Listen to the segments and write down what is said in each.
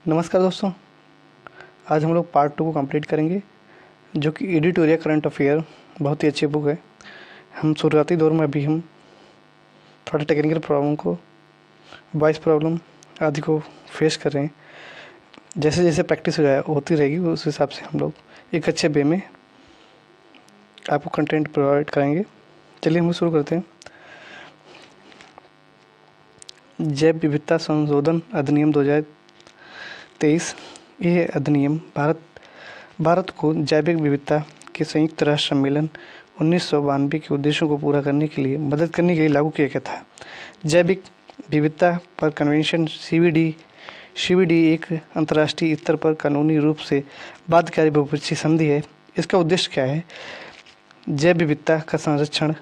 नमस्कार दोस्तों। आज हम लोग पार्ट 2 को कंप्लीट करेंगे, जो कि एडिटोरियल करंट अफेयर बहुत ही अच्छी बुक है। हम शुरुआती दौर में अभी हम थोड़ा टेक्निकल प्रॉब्लम को, वॉइस प्रॉब्लम आदि को फेस कर रहे हैं। जैसे जैसे प्रैक्टिस होती रहेगी उस हिसाब से हम लोग एक अच्छे वे में आपको कंटेंट प्रोवाइड करेंगे। चलिए हम शुरू करते हैं। जैव विविधता संशोधन अधिनियम 2023। यह अधिनियम भारत को जैविक विविधता के संयुक्त राष्ट्र सम्मेलन 1992 के उद्देश्यों को पूरा करने के लिए मदद करने के लिए लागू किया गया था। जैविक विविधता पर कन्वेंशन सीवीडी एक अंतर्राष्ट्रीय स्तर पर कानूनी रूप से बाध्यकारी बहुपक्षीय संधि है। इसका उद्देश्य क्या है? जैव विविधता का संरक्षण,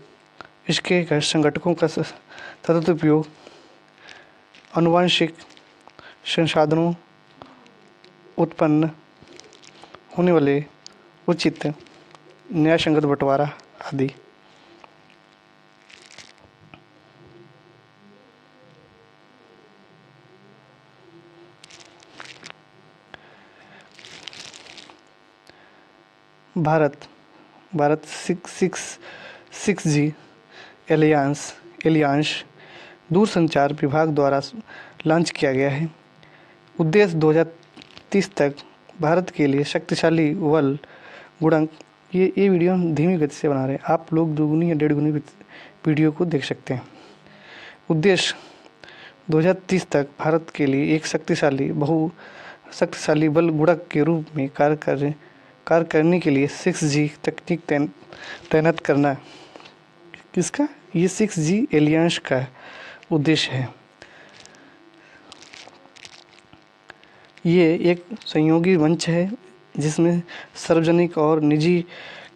इसके संगठकों का सतत उपयोग, आनुवंशिक संसाधनों उत्पन्न होने वाले उचित न्यायसंगत बंटवारा आदि। भारत 6G एलियांस दूरसंचार विभाग द्वारा लॉन्च किया गया है। उद्देश्य 2030 तक भारत के लिए शक्तिशाली बल गुणक। ये वीडियो हम धीमी गति से बना रहे हैं, आप लोग दुगुनी या डेढ़ गुनी वीडियो को देख सकते हैं। उद्देश्य 2030 तक भारत के लिए एक शक्तिशाली बल गुणक के रूप में कार्य करने के लिए 6G तकनीक तैनात करना। किसका? ये 6G एलियांस का उद्देश्य है। ये एक सहयोगी मंच है जिसमें सार्वजनिक और निजी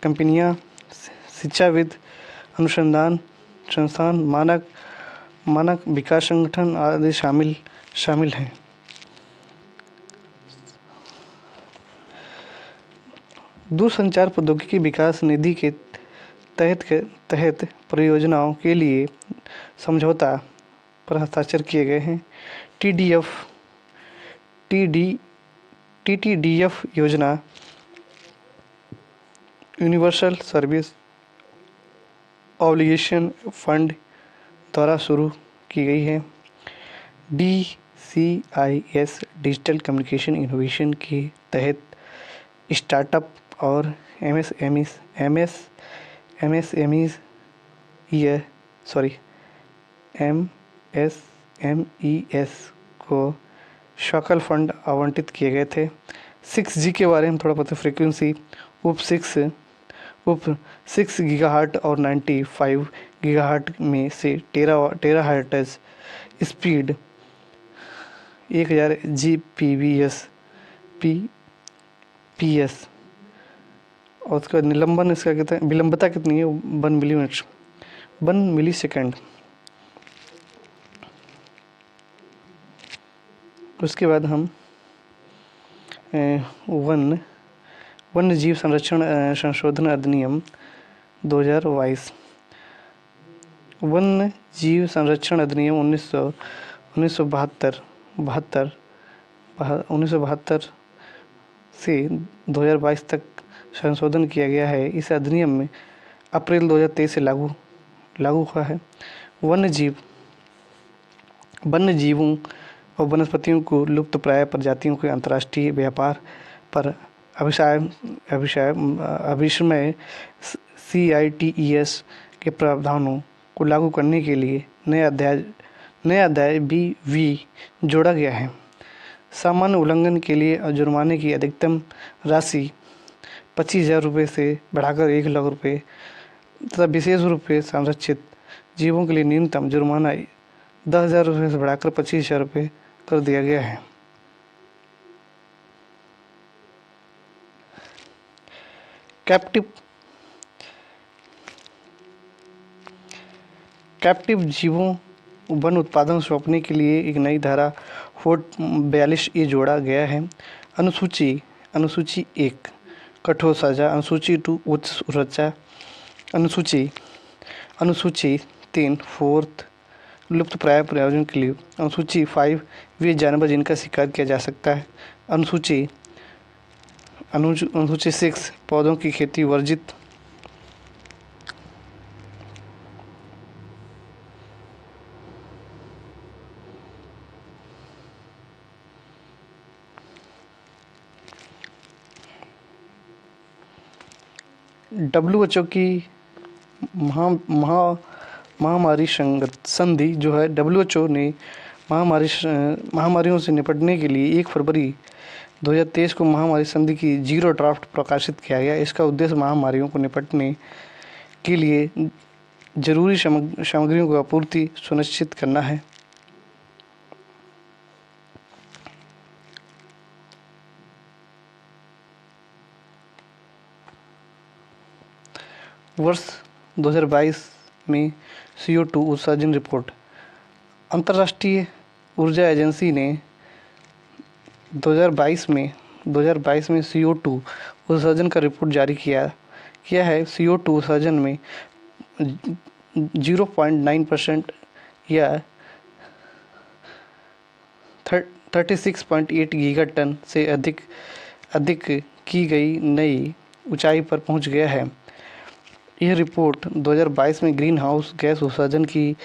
कंपनियां, शिक्षाविद, अनुसंधान संस्थान, मानक विकास संगठन आदि शामिल हैं। दूरसंचार प्रौद्योगिकी विकास निधि के तहत परियोजनाओं के लिए समझौता पर हस्ताक्षर किए गए हैं। TTDF योजना यूनिवर्सल सर्विस ऑब्लिगेशन फंड द्वारा शुरू की गई है। DCIS डिजिटल कम्युनिकेशन इनोवेशन के तहत स्टार्टअप और MSMES को शकल फंड आवंटित किए गए थे। 6G के बारे में थोड़ा पता। फ्रीक्वेंसी उप 6 गीगाहर्ट्ज और 95 गीगाहर्ट्ज में से टेराहर्ट्ज स्पीड 1000 Gbps और उसका निलंबन, इसका कितना विलंबता कितनी है? 1 मिली सेकेंड। उसके बाद हम वन्य जीव संरक्षण संशोधन अधिनियम 2022। वन्य जीव संरक्षण अधिनियम 1972 से 2022 तक संशोधन किया गया है। इस अधिनियम में अप्रैल 2023 से लागू हुआ है। वन्य जीवों और वनस्पतियों को लुप्तप्राय प्रजातियों के अंतर्राष्ट्रीय व्यापार पर अविस्मय CITES के प्रावधानों को लागू करने के लिए नया अध्याय BV जोड़ा गया है। सामान्य उल्लंघन के लिए जुर्माने की अधिकतम राशि 25,000 रुपये से बढ़ाकर 1 लाख रुपये तथा विशेष रूप से संरक्षित जीवों के लिए न्यूनतम जुर्माना 10,000 रुपये से बढ़ाकर 25,000 रुपये कर दिया गया है। कैप्टिव जीवों वन उत्पादन सौंपने के लिए एक नई धारा 42A जोड़ा गया है। अनुसूची 1 कठोर सजा, अनुसूची 2 उच्च सुरक्षा, अनुसूची 3 4 लुप्तप्राय प्रयोजन के लिए। अनुसूची 5 वे जानवर जिनका शिकार किया जा सकता है। अनुसूची 6 पौधों की खेती वर्जित। WHO की महामारी संधि जो है, WHO ने महामारियों से निपटने के लिए 1 फरवरी 2023 को महामारी संधि की 0 ड्राफ्ट प्रकाशित किया गया। इसका उद्देश्य महामारियों को निपटने के लिए जरूरी सामग्रियों की आपूर्ति सुनिश्चित करना है। वर्ष 2022 में CO2 उत्सर्जन रिपोर्ट। अंतर्राष्ट्रीय ऊर्जा एजेंसी ने 2022 में CO2 उत्सर्जन का रिपोर्ट जारी किया है। CO2 उत्सर्जन में 0.9% या 36.8 गीगाटन से अधिक की गई नई ऊंचाई पर पहुंच गया है। यह रिपोर्ट 2022 में ग्रीन हाउस गैस उत्सर्जन की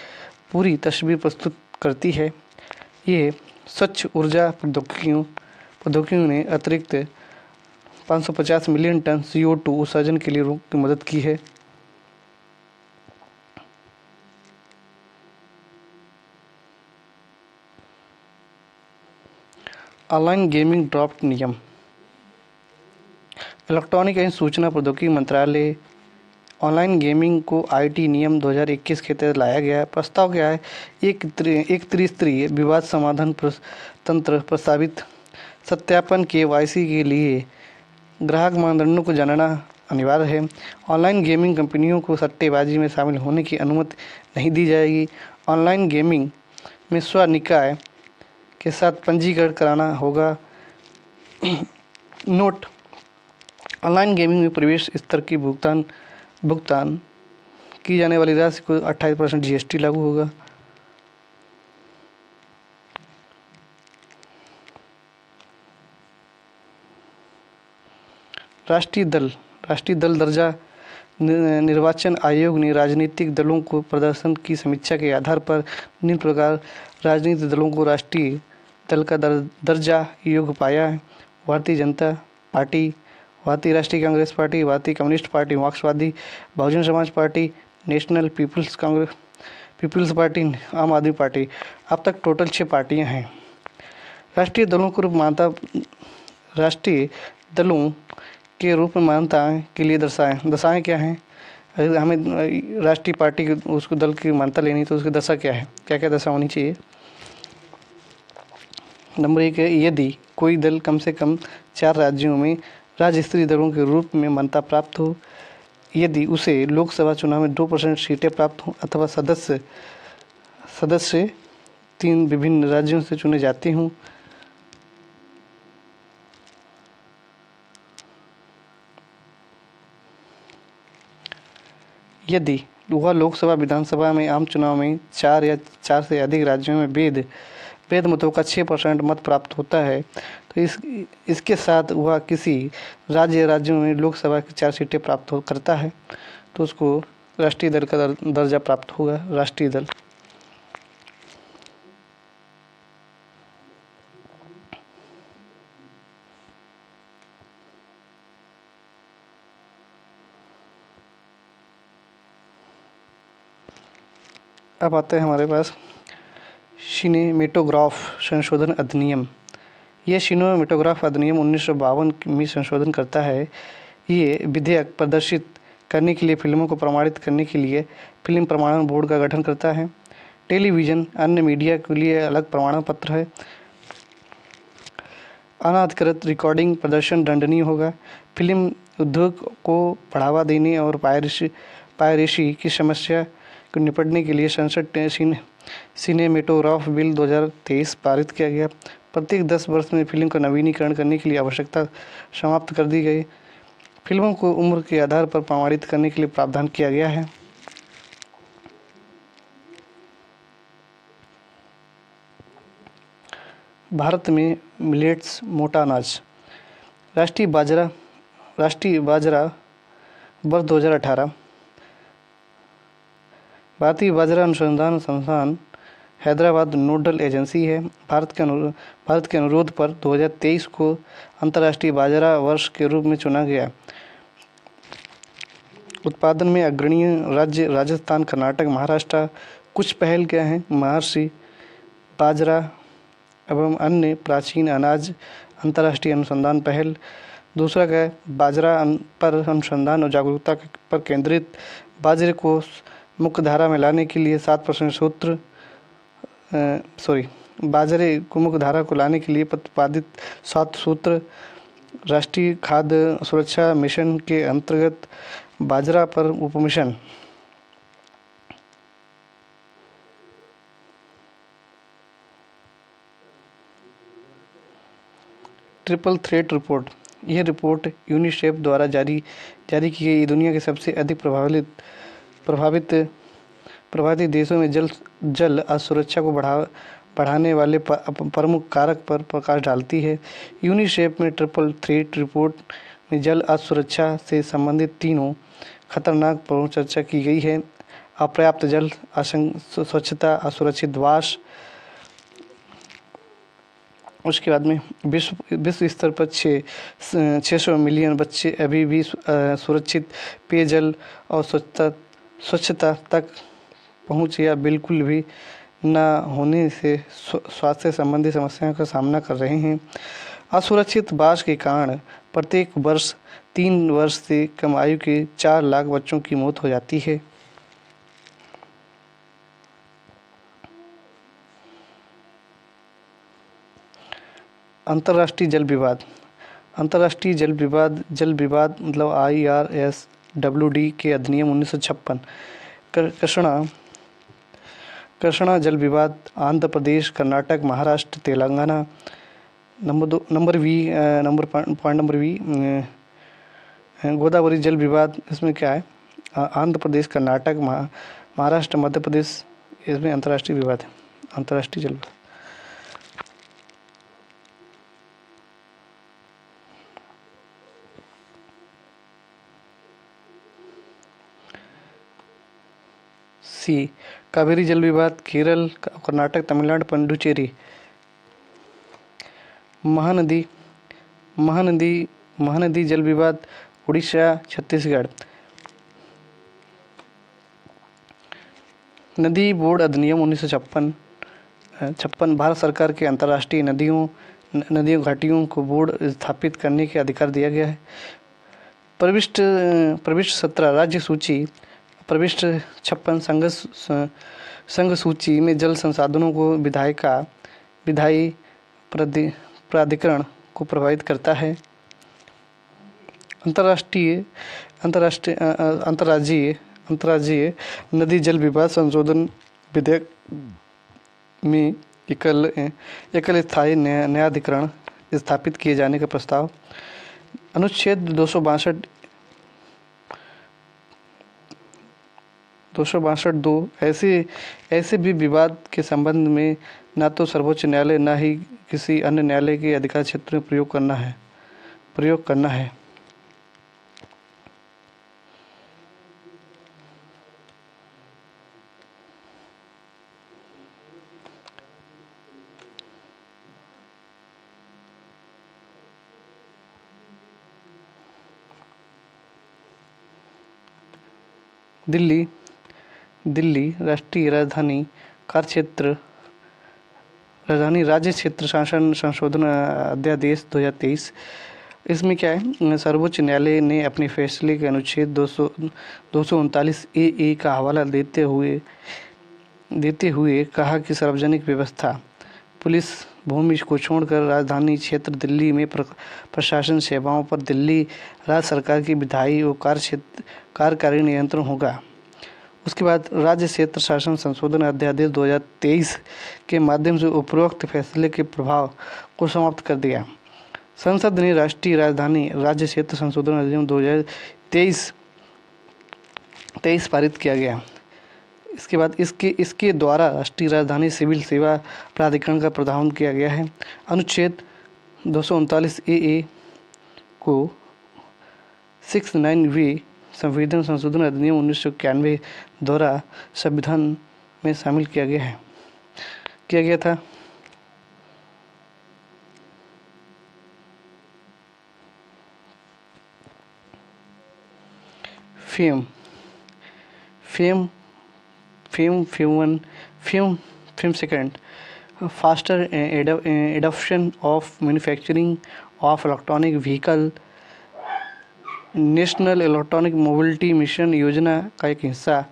पूरी तस्वीर प्रस्तुत करती है। ये स्वच्छ ऊर्जा प्रौद्योगिकियों ने अतिरिक्त 550 मिलियन टन CO2 उत्सर्जन के लिए रोक की मदद की है। ऑनलाइन गेमिंग ड्राफ्ट नियम। इलेक्ट्रॉनिक एवं सूचना प्रौद्योगिकी मंत्रालय ऑनलाइन गेमिंग को IT नियम 2021 के तहत लाया गया है। प्रस्ताव क्या है? एक त्रिस्तरीय विवाद समाधान तंत्र प्रस्तावित। सत्यापन KYC के लिए ग्राहक मानदंडों को जानना अनिवार्य है। ऑनलाइन गेमिंग कंपनियों को सट्टेबाजी में शामिल होने की अनुमति नहीं दी जाएगी। ऑनलाइन गेमिंग में स्व निकाय के साथ पंजीकरण कराना होगा। नोट: ऑनलाइन गेमिंग में प्रवेश स्तर की भुगतान की जाने वाली राशि को 28% GST लागू होगा। राष्ट्रीय दल दर्जा। निर्वाचन आयोग ने राजनीतिक दलों को प्रदर्शन की समीक्षा के आधार पर निम्न प्रकार राजनीतिक दलों को राष्ट्रीय दल का दर्जा योग्य पाया है। भारतीय जनता पार्टी, भारतीय राष्ट्रीय कांग्रेस पार्टी, भारतीय कम्युनिस्ट पार्टी, मार्क्सवादी Bahujan Samaj party, national peoples party, आम आदमी पार्टी। अब तक टोटल 6 पार्टियां हैं। राष्ट्रीय दलों के रूप में मान्यता के लिए दशाएं क्या हैं? अगर हमें राष्ट्रीय पार्टी की उसको दल की मान्यता लेनी तो उसकी दशा क्या है, क्या क्या दशा होनी चाहिए? नंबर 1 है, यदि कोई दल कम से कम 4 राज्यों में राज्य स्तरीय दलों के रूप में मान्यता प्राप्त हो, यदि उसे लोकसभा चुनाव में 2% सीटें प्राप्त हों अथवा सदस्य 3 विभिन्न राज्यों से चुने जाते हों, यदि वह लोकसभा विधानसभा में आम चुनाव में 4 या 4 से अधिक राज्यों में वैध मतों का 6% मत प्राप्त होता है, तो इसके साथ वह किसी राज्यों में लोकसभा की 4 सीटें प्राप्त करता है तो उसको राष्ट्रीय दल का दर्जा प्राप्त होगा। राष्ट्रीय दल। अब आते हैं हमारे पास सिनेमेटोग्राफ संशोधन अधिनियम। यह सिनेमेटोग्राफ अधिनियम 1952 में संशोधन करता है। ये विधेयक प्रदर्शित करने के लिए फिल्मों को प्रमाणित करने के लिए फिल्म प्रमाणन बोर्ड का गठन करता है। टेलीविज़न अन्य मीडिया के लिए अलग प्रमाण पत्र है। अनाधिकृत रिकॉर्डिंग प्रदर्शन दंडनीय होगा। फिल्म उद्योग को बढ़ावा देने और पायरेसी की समस्या को निपटने के लिए संसद ने सिनेमेटोग्राफ बिल 2023 पारित किया गया। प्रत्येक 10 वर्ष में फिल्म का नवीनीकरण करने के लिए आवश्यकता समाप्त कर दी गई। फिल्मों को उम्र के आधार पर प्रमाणित करने के लिए प्रावधान किया गया है। भारत में मिलेट्स मोटा अनाज। राष्ट्रीय बाजरा वर्ष 2018। भारतीय बाजरा अनुसंधान संस्थान हैदराबाद नोडल एजेंसी है। भारत के अनुरोध पर 2023 को अंतर्राष्ट्रीय बाजरा वर्ष के रूप में चुना गया। उत्पादन में अग्रणी राज्य राजस्थान, कर्नाटक, महाराष्ट्र। कुछ पहल क्या हैं? महर्षि बाजरा एवं अन्य प्राचीन अनाज अंतर्राष्ट्रीय अनुसंधान पहल। दूसरा क्या है? बाजरा पर अनुसंधान और जागरूकता पर केंद्रित। बाजरे को मुख्य धारा में लाने के लिए 7% सूत्र बाजरे को मुख्य धारा को लाने के लिए प्रतिपादित 7 सूत्र। राष्ट्रीय खाद्य सुरक्षा मिशन के अंतर्गत बाजरा पर उपमिशन। Triple threat report. यह रिपोर्ट यूनिसेफ द्वारा जारी की गई दुनिया के सबसे अधिक प्रभावित देशों में जल असुरक्षा को बढ़ाने वाले प्रमुख कारक पर प्रकाश डालती है। यूनिसेफ में ट्रिपल थ्रेट रिपोर्ट में जल असुरक्षा से संबंधित तीनों खतरनाक पर चर्चा की गई है। अपर्याप्त जल, स्वच्छता, असुरक्षित वास। उसके बाद में विश्व स्तर पर 600 मिलियन बच्चे अभी भी सुरक्षित पेयजल और स्वच्छता तक पहुँच या बिल्कुल भी न होने से स्वास्थ्य संबंधी समस्याओं का सामना कर रहे हैं। असुरक्षित वास के कारण प्रत्येक वर्ष 3 वर्ष से कम आयु के 4 लाख बच्चों की मौत हो जाती है। अंतर्राष्ट्रीय जल विवाद। अंतर्राष्ट्रीय जल विवाद मतलब IRSWD के अधिनियम 1956। कृष्णा जल विवाद Andhra Pradesh, Karnataka, Maharashtra, Telangana. Point number B Godavari जल विवाद। इसमें क्या है? आंध्र प्रदेश, कर्नाटक, महाराष्ट्र, मध्य प्रदेश। इसमें अंतर्राष्ट्रीय विवाद है, अंतर्राष्ट्रीय जल विवाद। सी कावेरी जल विवाद केरल, कर्नाटक, तमिलनाडु, पुडुचेरी। महानदी जल विवाद उड़ीसा, छत्तीसगढ़। नदी बोर्ड अधिनियम 1956 भारत सरकार के अंतर्राष्ट्रीय नदियों घाटियों को बोर्ड स्थापित करने के अधिकार दिया गया है। प्रविष्ट 17 राज्य सूची। प्रविष्ट 56 संघ सूची में जल संसाधनों को विधायी प्राधिकरण को प्रभावित करता है। अंतर्राज्यीय नदी जल विवाद संशोधन विधेयक में एकल स्थायी न्यायाधिकरण स्थापित किए जाने का प्रस्ताव। अनुच्छेद 262 ऐसे भी विवाद के संबंध में न तो सर्वोच्च न्यायालय न ही किसी अन्य न्यायालय के अधिकार क्षेत्र में प्रयोग करना है। दिल्ली राष्ट्रीय राजधानी राज्य क्षेत्र शासन संशोधन अध्यादेश 2023। इसमें क्या है? सर्वोच्च न्यायालय ने अपने फैसले के अनुच्छेद 239 ए का हवाला देते हुए कहा कि सार्वजनिक व्यवस्था पुलिस भूमि को छोड़कर राजधानी क्षेत्र दिल्ली में प्रशासन सेवाओं पर दिल्ली राज्य सरकार की विधायी और कार्यकारी नियंत्रण होगा। उसके बाद राज्य क्षेत्र शासन संशोधन अध्यादेश 2023 के माध्यम से उपरोक्त फैसले के प्रभाव को समाप्त कर दिया। संसद ने राष्ट्रीय राजधानी राज्य क्षेत्र संशोधन अधिनियम 2023 पारित किया गया। इसके बाद इसके द्वारा राष्ट्रीय राजधानी सिविल सेवा प्राधिकरण का प्रावधान किया गया है। अनुच्छेद 239 ए को 69वीं संविधान संशोधन अधिनियम 1991 द्वारा संविधान में शामिल किया गया था। Fame second faster adoption of manufacturing of electronic vehicle national electronic mobility mission योजना का एक हिस्सा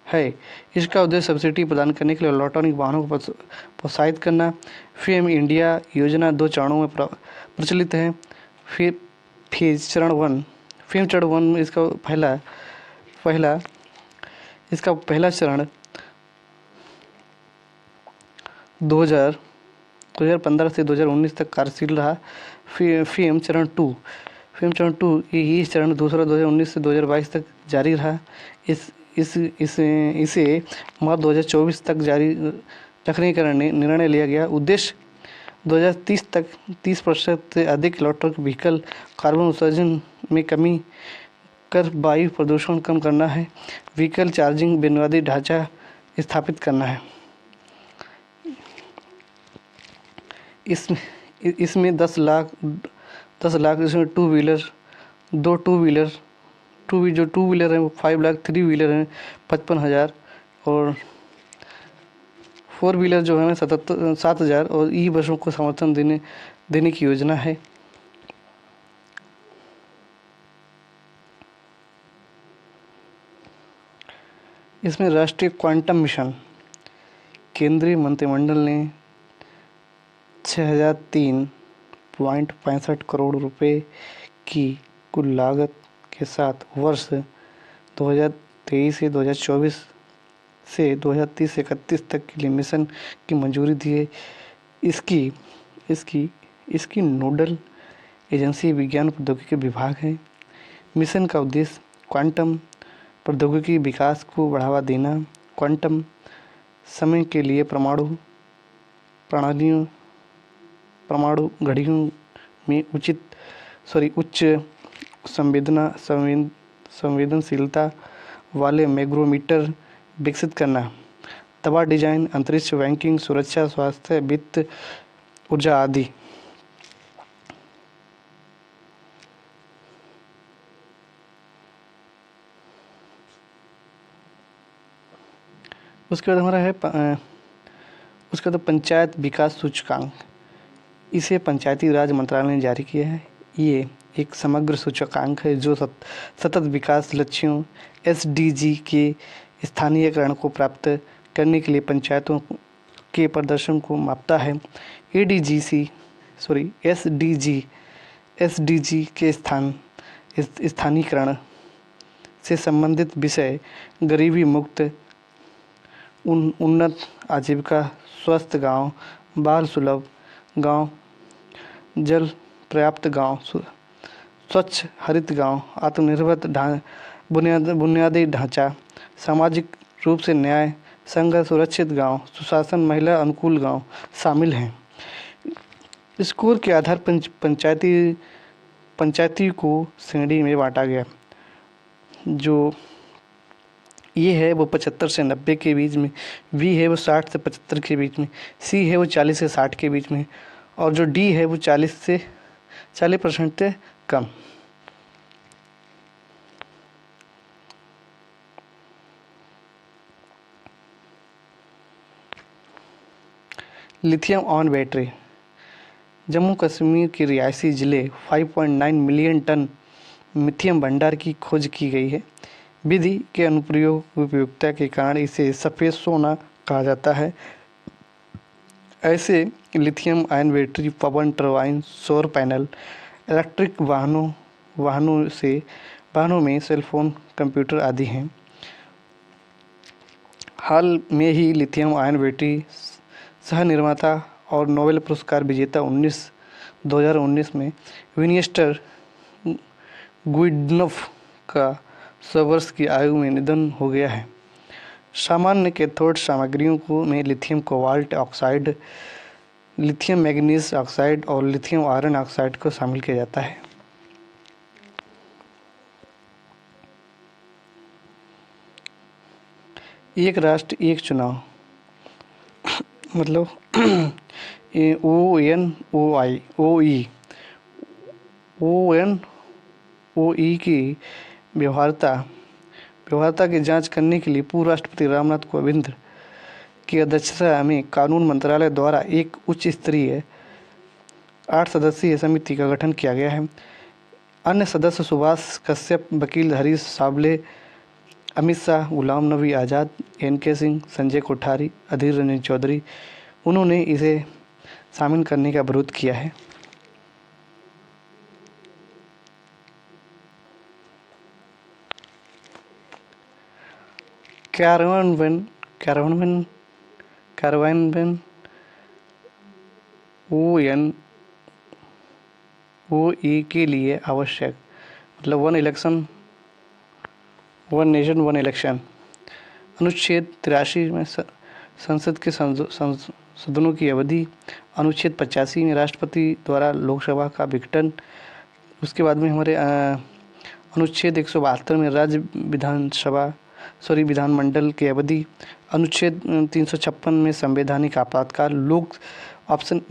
है। इसका उद्देश्य सब्सिडी प्रदान करने के लिए इलेक्ट्रॉनिक वाहनों को प्रोत्साहित करना। फेम इंडिया योजना 2 चरणों में प्रचलित है। फेज चरण 1 फेम चरण 1 में इसका पहला चरण 2015 से 2019 तक कार्यशील रहा। फेम चरण 2 ये चरण दूसरा 2019 से 2022 तक जारी रहा। इसे मार्च 2024 तक जारी रखने का निर्णय लिया गया। उद्देश्य 2030 तक 30% से अधिक इलेक्ट्रिक व्हीकल कार्बन उत्सर्जन में कमी कर वायु प्रदूषण कम करना है। व्हीकल चार्जिंग बुनियादी ढांचा स्थापित करना है। इसमें 10 लाख इसमें टू व्हीलर है वो 5 लाख, 3 व्हीलर हैं 55,000 और 4 व्हीलर जो है 7,000 और ई बसों को समर्थन देने की योजना है। इसमें राष्ट्रीय क्वांटम मिशन केंद्रीय मंत्रिमंडल ने 6,003.65 करोड़ रुपए की कुल लागत के साथ वर्ष 2023 से 2024 से 2030 से 31 तक के लिए मिशन की मंजूरी दी है। इसकी नोडल एजेंसी विज्ञान प्रौद्योगिकी विभाग है। मिशन का उद्देश्य क्वांटम प्रौद्योगिकी विकास को बढ़ावा देना, क्वांटम समय के लिए परमाणु घड़ियों में उच्च संवेदनशीलता वाले मैग्नेटोमीटर विकसित करना, दवा डिजाइन, अंतरिक्ष बैंकिंग, सुरक्षा, स्वास्थ्य, वित्त, ऊर्जा आदि। उसके बाद हमारा है उसके बाद पंचायत विकास सूचकांक। इसे पंचायती राज मंत्रालय ने जारी किया है। ये एक समग्र सूचकांक है जो सतत विकास लक्ष्यों SDG के स्थानीयकरण को प्राप्त करने के लिए पंचायतों के प्रदर्शन को मापता है। SDG के स्थानीयकरण से संबंधित विषय गरीबी मुक्त, उन्नत आजीविका, स्वस्थ गांव, बाल सुलभ गांव, जल पर्याप्त गांव, स्वच्छ हरित गांव, आत्मनिर्भर बुनियादी ढांचा, सामाजिक रूप से न्याय, संघ सुरक्षित गांव, सुशासन, महिला अनुकूल गांव शामिल हैं। स्कोर के आधार पर पंचायती को श्रेणी में बांटा गया। जो ये है वो 75 से 90 के बीच में, V है वो 60 से 75 के बीच में, C है वो 40 से 60 के बीच में और जो D है वो 40% से कम। Lithium ion battery. Jammu Kashmir के रियासी ज़िले 5.9 मिलियन टन लिथियम भंडार की खोज की गई है। विधि के अनुप्रयोग उपयोगिता के कारण इसे सफ़ेद सोना कहा जाता है। ऐसे लिथियम आयन बैटरी पवन टरबाइन, सौर पैनल, इलेक्ट्रिक वाहनों में सेलफोन, कंप्यूटर आदि हैं। हाल में ही लिथियम आयन बैटरी सह निर्माता और नोबेल पुरस्कार विजेता 2019 में विनिस्टर गुइडनफ का 100 वर्ष की आयु में निधन हो गया है। सामान्य कैथोड सामग्रियों को में lithium cobalt oxide, lithium manganese oxide और लिथियम आयरन ऑक्साइड को शामिल किया जाता है। एक राष्ट्र एक चुनाव मतलब ONOI की व्यवहार्यता की जांच करने के लिए पूर्व राष्ट्रपति रामनाथ कोविंद की अध्यक्षता में कानून मंत्रालय द्वारा एक उच्च स्तरीय 8 सदस्यीय समिति का गठन किया गया है। अन्य सदस्य सुभाष कश्यप, वकील हरीश साबले, अमित शाह, गुलाम नबी आज़ाद, NK सिंह, संजय कोठारी, अधीर रंजन चौधरी, उन्होंने इसे शामिल करने का विरोध किया है। कार्यान्वयन ONOE के लिए आवश्यक मतलब वन नेशन वन इलेक्शन अनुच्छेद 83 में संसद के सदनों की अवधि, अनुच्छेद 85 में राष्ट्रपति द्वारा लोकसभा का विघटन, उसके बाद में हमारे अनुच्छेद 172 में राज्य विधानमंडल की अवधि, अनुच्छेद 356 में संवैधानिक आपातकाल, लोक ऑप्शन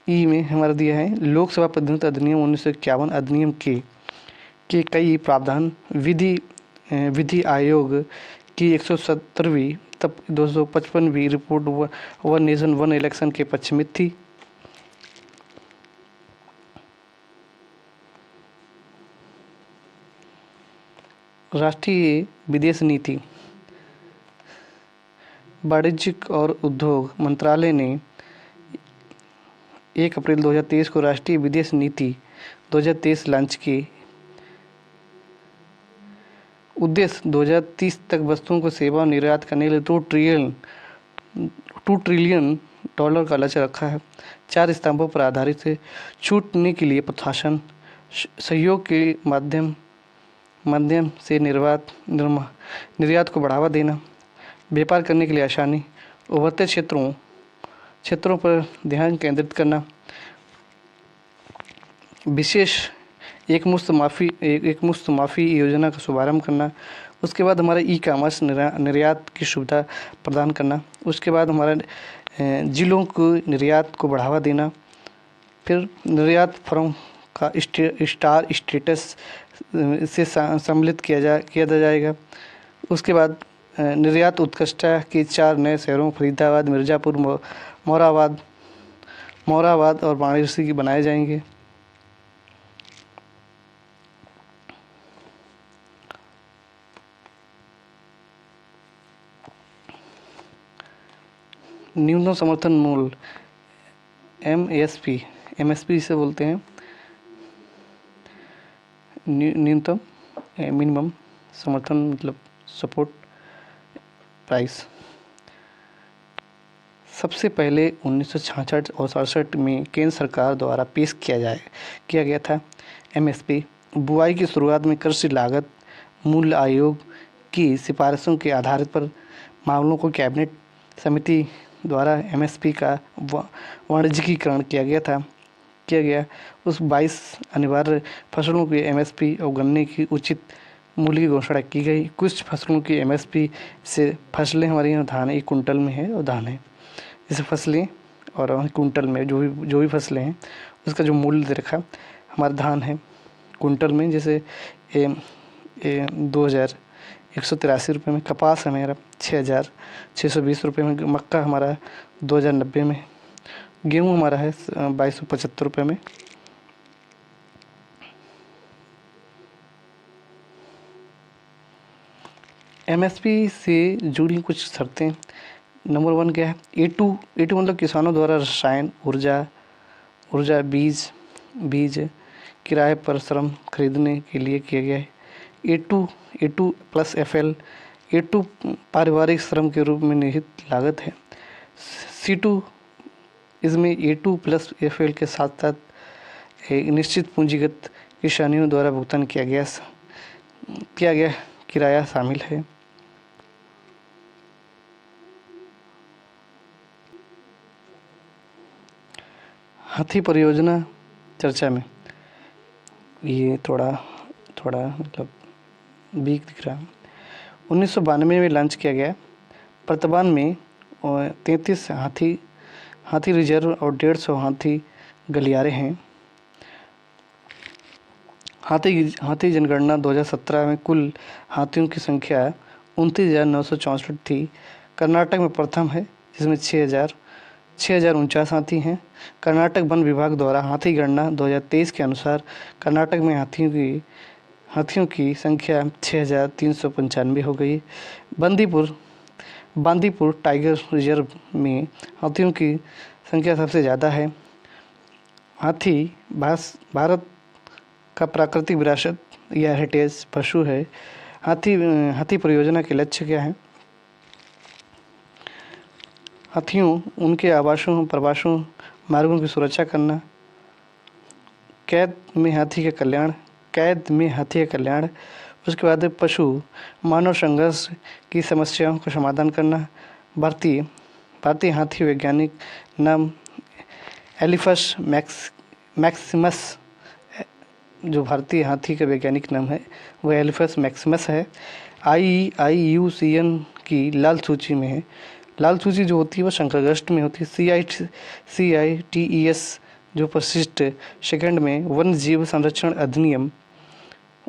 ई में हमारा दिया है लोकसभा प्रतिनिधित्व अधिनियम 1951 अधिनियम के कई प्रावधान, विधि आयोग की 170वीं तब 255वीं report one nation one election के पक्ष में थी। राष्ट्रीय विदेश नीति। वाणिज्यिक और उद्योग मंत्रालय ने 1 अप्रैल 2023 को राष्ट्रीय विदेश नीति 2023 लॉन्च की। उद्देश्य 2030 तक वस्तुओं को सेवा निर्यात करने के लिए $2 ट्रिलियन का लक्ष्य रखा है। 4 स्तंभों पर आधारित है। छूटने के लिए प्रशासन, सहयोग के माध्यम से निर्यात को बढ़ावा देना, व्यापार करने के लिए आसानी, उभरते क्षेत्रों पर ध्यान केंद्रित करना, विशेष एक मुश्त माफ़ी योजना का शुभारंभ करना, उसके बाद हमारा ई-कॉमर्स निर्यात की सुविधा प्रदान करना, उसके बाद हमारा जिलों को निर्यात को बढ़ावा देना, फिर निर्यात फर्म का स्टार स्टेटस से सम्मिलित किया जाएगा। उसके बाद निर्यात उत्कृष्टता के 4 नए शहरों फरीदाबाद, मिर्ज़ापुर, मोराबाद और वाराणसी बनाए जाएंगे। न्यूनतम समर्थन मूल्य MSP से बोलते हैं, न्यूनतम मिनिमम समर्थन मतलब सपोर्ट प्राइस। सबसे पहले 1966 और 67 में केंद्र सरकार द्वारा पेश किया गया था। MSP बुआई की शुरुआत में कृषि लागत मूल्य आयोग की सिफारिशों के आधार पर मामलों को कैबिनेट समिति द्वारा MSP का वाणिज्यिकीकरण किया गया। उस 22 अनिवार्य फसलों की MSP और गन्ने की उचित मूल्य की घोषणा की गई। कुछ फसलों की MSP से फसलें हमारे यहाँ धान 1 कुंटल में है और धान है, जैसे फसलें और कुंटल में जो भी फसलें हैं उसका जो मूल्य दे रखा हमारा धान है कुंटल में, जैसे 2183 रुपये में, कपास है हमारा 6620 रुपये में, मक्का हमारा 2090 में, गेहूँ हमारा है 2275 रुपये में। MSP से जुड़ी कुछ शर्तें। नंबर 1 क्या है? A2 मतलब किसानों द्वारा रसायन, ऊर्जा, बीज किराए पर श्रम खरीदने के लिए किया गया है। A2 प्लस FL, A2 पारिवारिक श्रम के रूप में निहित लागत है। C2 इसमें A2 प्लस FL के साथ साथ एक निश्चित पूंजीगत किसानियों द्वारा भुगतान किया गया किराया शामिल है। हाथी परियोजना चर्चा में, ये थोड़ा थोड़ा मतलब वीक दिख रहा है। 1992 में लॉन्च किया गया। वर्तमान में 33 हाथी रिजर्व और 150 हाथी गलियारे हैं। हाथी जनगणना 2017 में कुल हाथियों की संख्या 29,964 थी। कर्नाटक में प्रथम है, जिसमें 6,049 हाथी हैं। कर्नाटक वन विभाग द्वारा हाथी गणना 2023 के अनुसार कर्नाटक में हाथियों की संख्या 6,395 हो गई। बांदीपुर टाइगर रिजर्व में हाथियों की संख्या सबसे ज़्यादा है। हाथी भारत का प्राकृतिक विरासत या हेरिटेज पशु है। हाथी परियोजना के लक्ष्य क्या है? हाथियों, उनके आवासों, प्रवासों, मार्गों की सुरक्षा करना, कैद में हाथी का कल्याण, उसके बाद पशु मानव संघर्ष की समस्याओं का समाधान करना। भारतीय हाथी वैज्ञानिक नाम एलिफस मैक्सिमस, जो भारतीय हाथी का वैज्ञानिक नाम है वह एलिफस मैक्सिमस है। IUCN की लाल सूची में है। लाल सूची जो होती है वो संकटग्रस्त में होती है। CITES जो परिशिष्ट सेकंड में वन जीव संरक्षण अधिनियम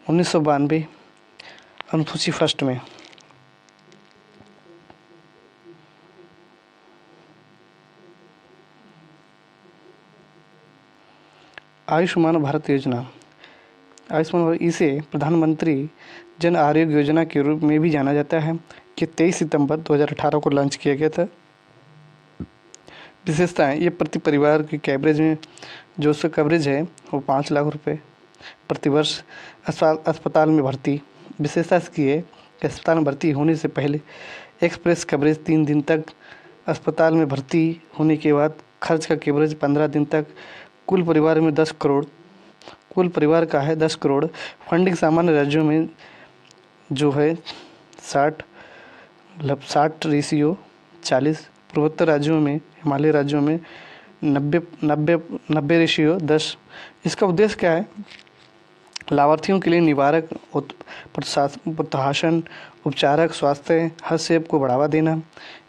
1992 अनुसूची फर्स्ट में। आयुष्मान भारत योजना, इसे प्रधानमंत्री जन आरोग्य योजना के रूप में भी जाना जाता है, कि 23 सितंबर 2018 को लॉन्च किया गया था। विशेषताएं, ये प्रति परिवार की कैवरेज में जो उसका कवरेज है वो 5 लाख रुपए प्रतिवर्ष। अस्पताल में भर्ती, विशेषता इसकी है कि अस्पताल में भर्ती होने से पहले एक्सप्रेस कवरेज 3 दिन तक, अस्पताल में भर्ती होने के बाद खर्च का कवरेज 15 दिन तक। कुल परिवार में 10 करोड़, कुल परिवार का है 10 करोड़। फंडिंग सामान्य राज्यों में जो है 60/40, पूर्वोत्तर राज्यों में, हिमालय राज्यों में 90/10। इसका उद्देश्य क्या है? लाभार्थियों के लिए निवारक, प्रशासन, उपचारक, स्वास्थ्य हस्तक्षेप को बढ़ावा देना।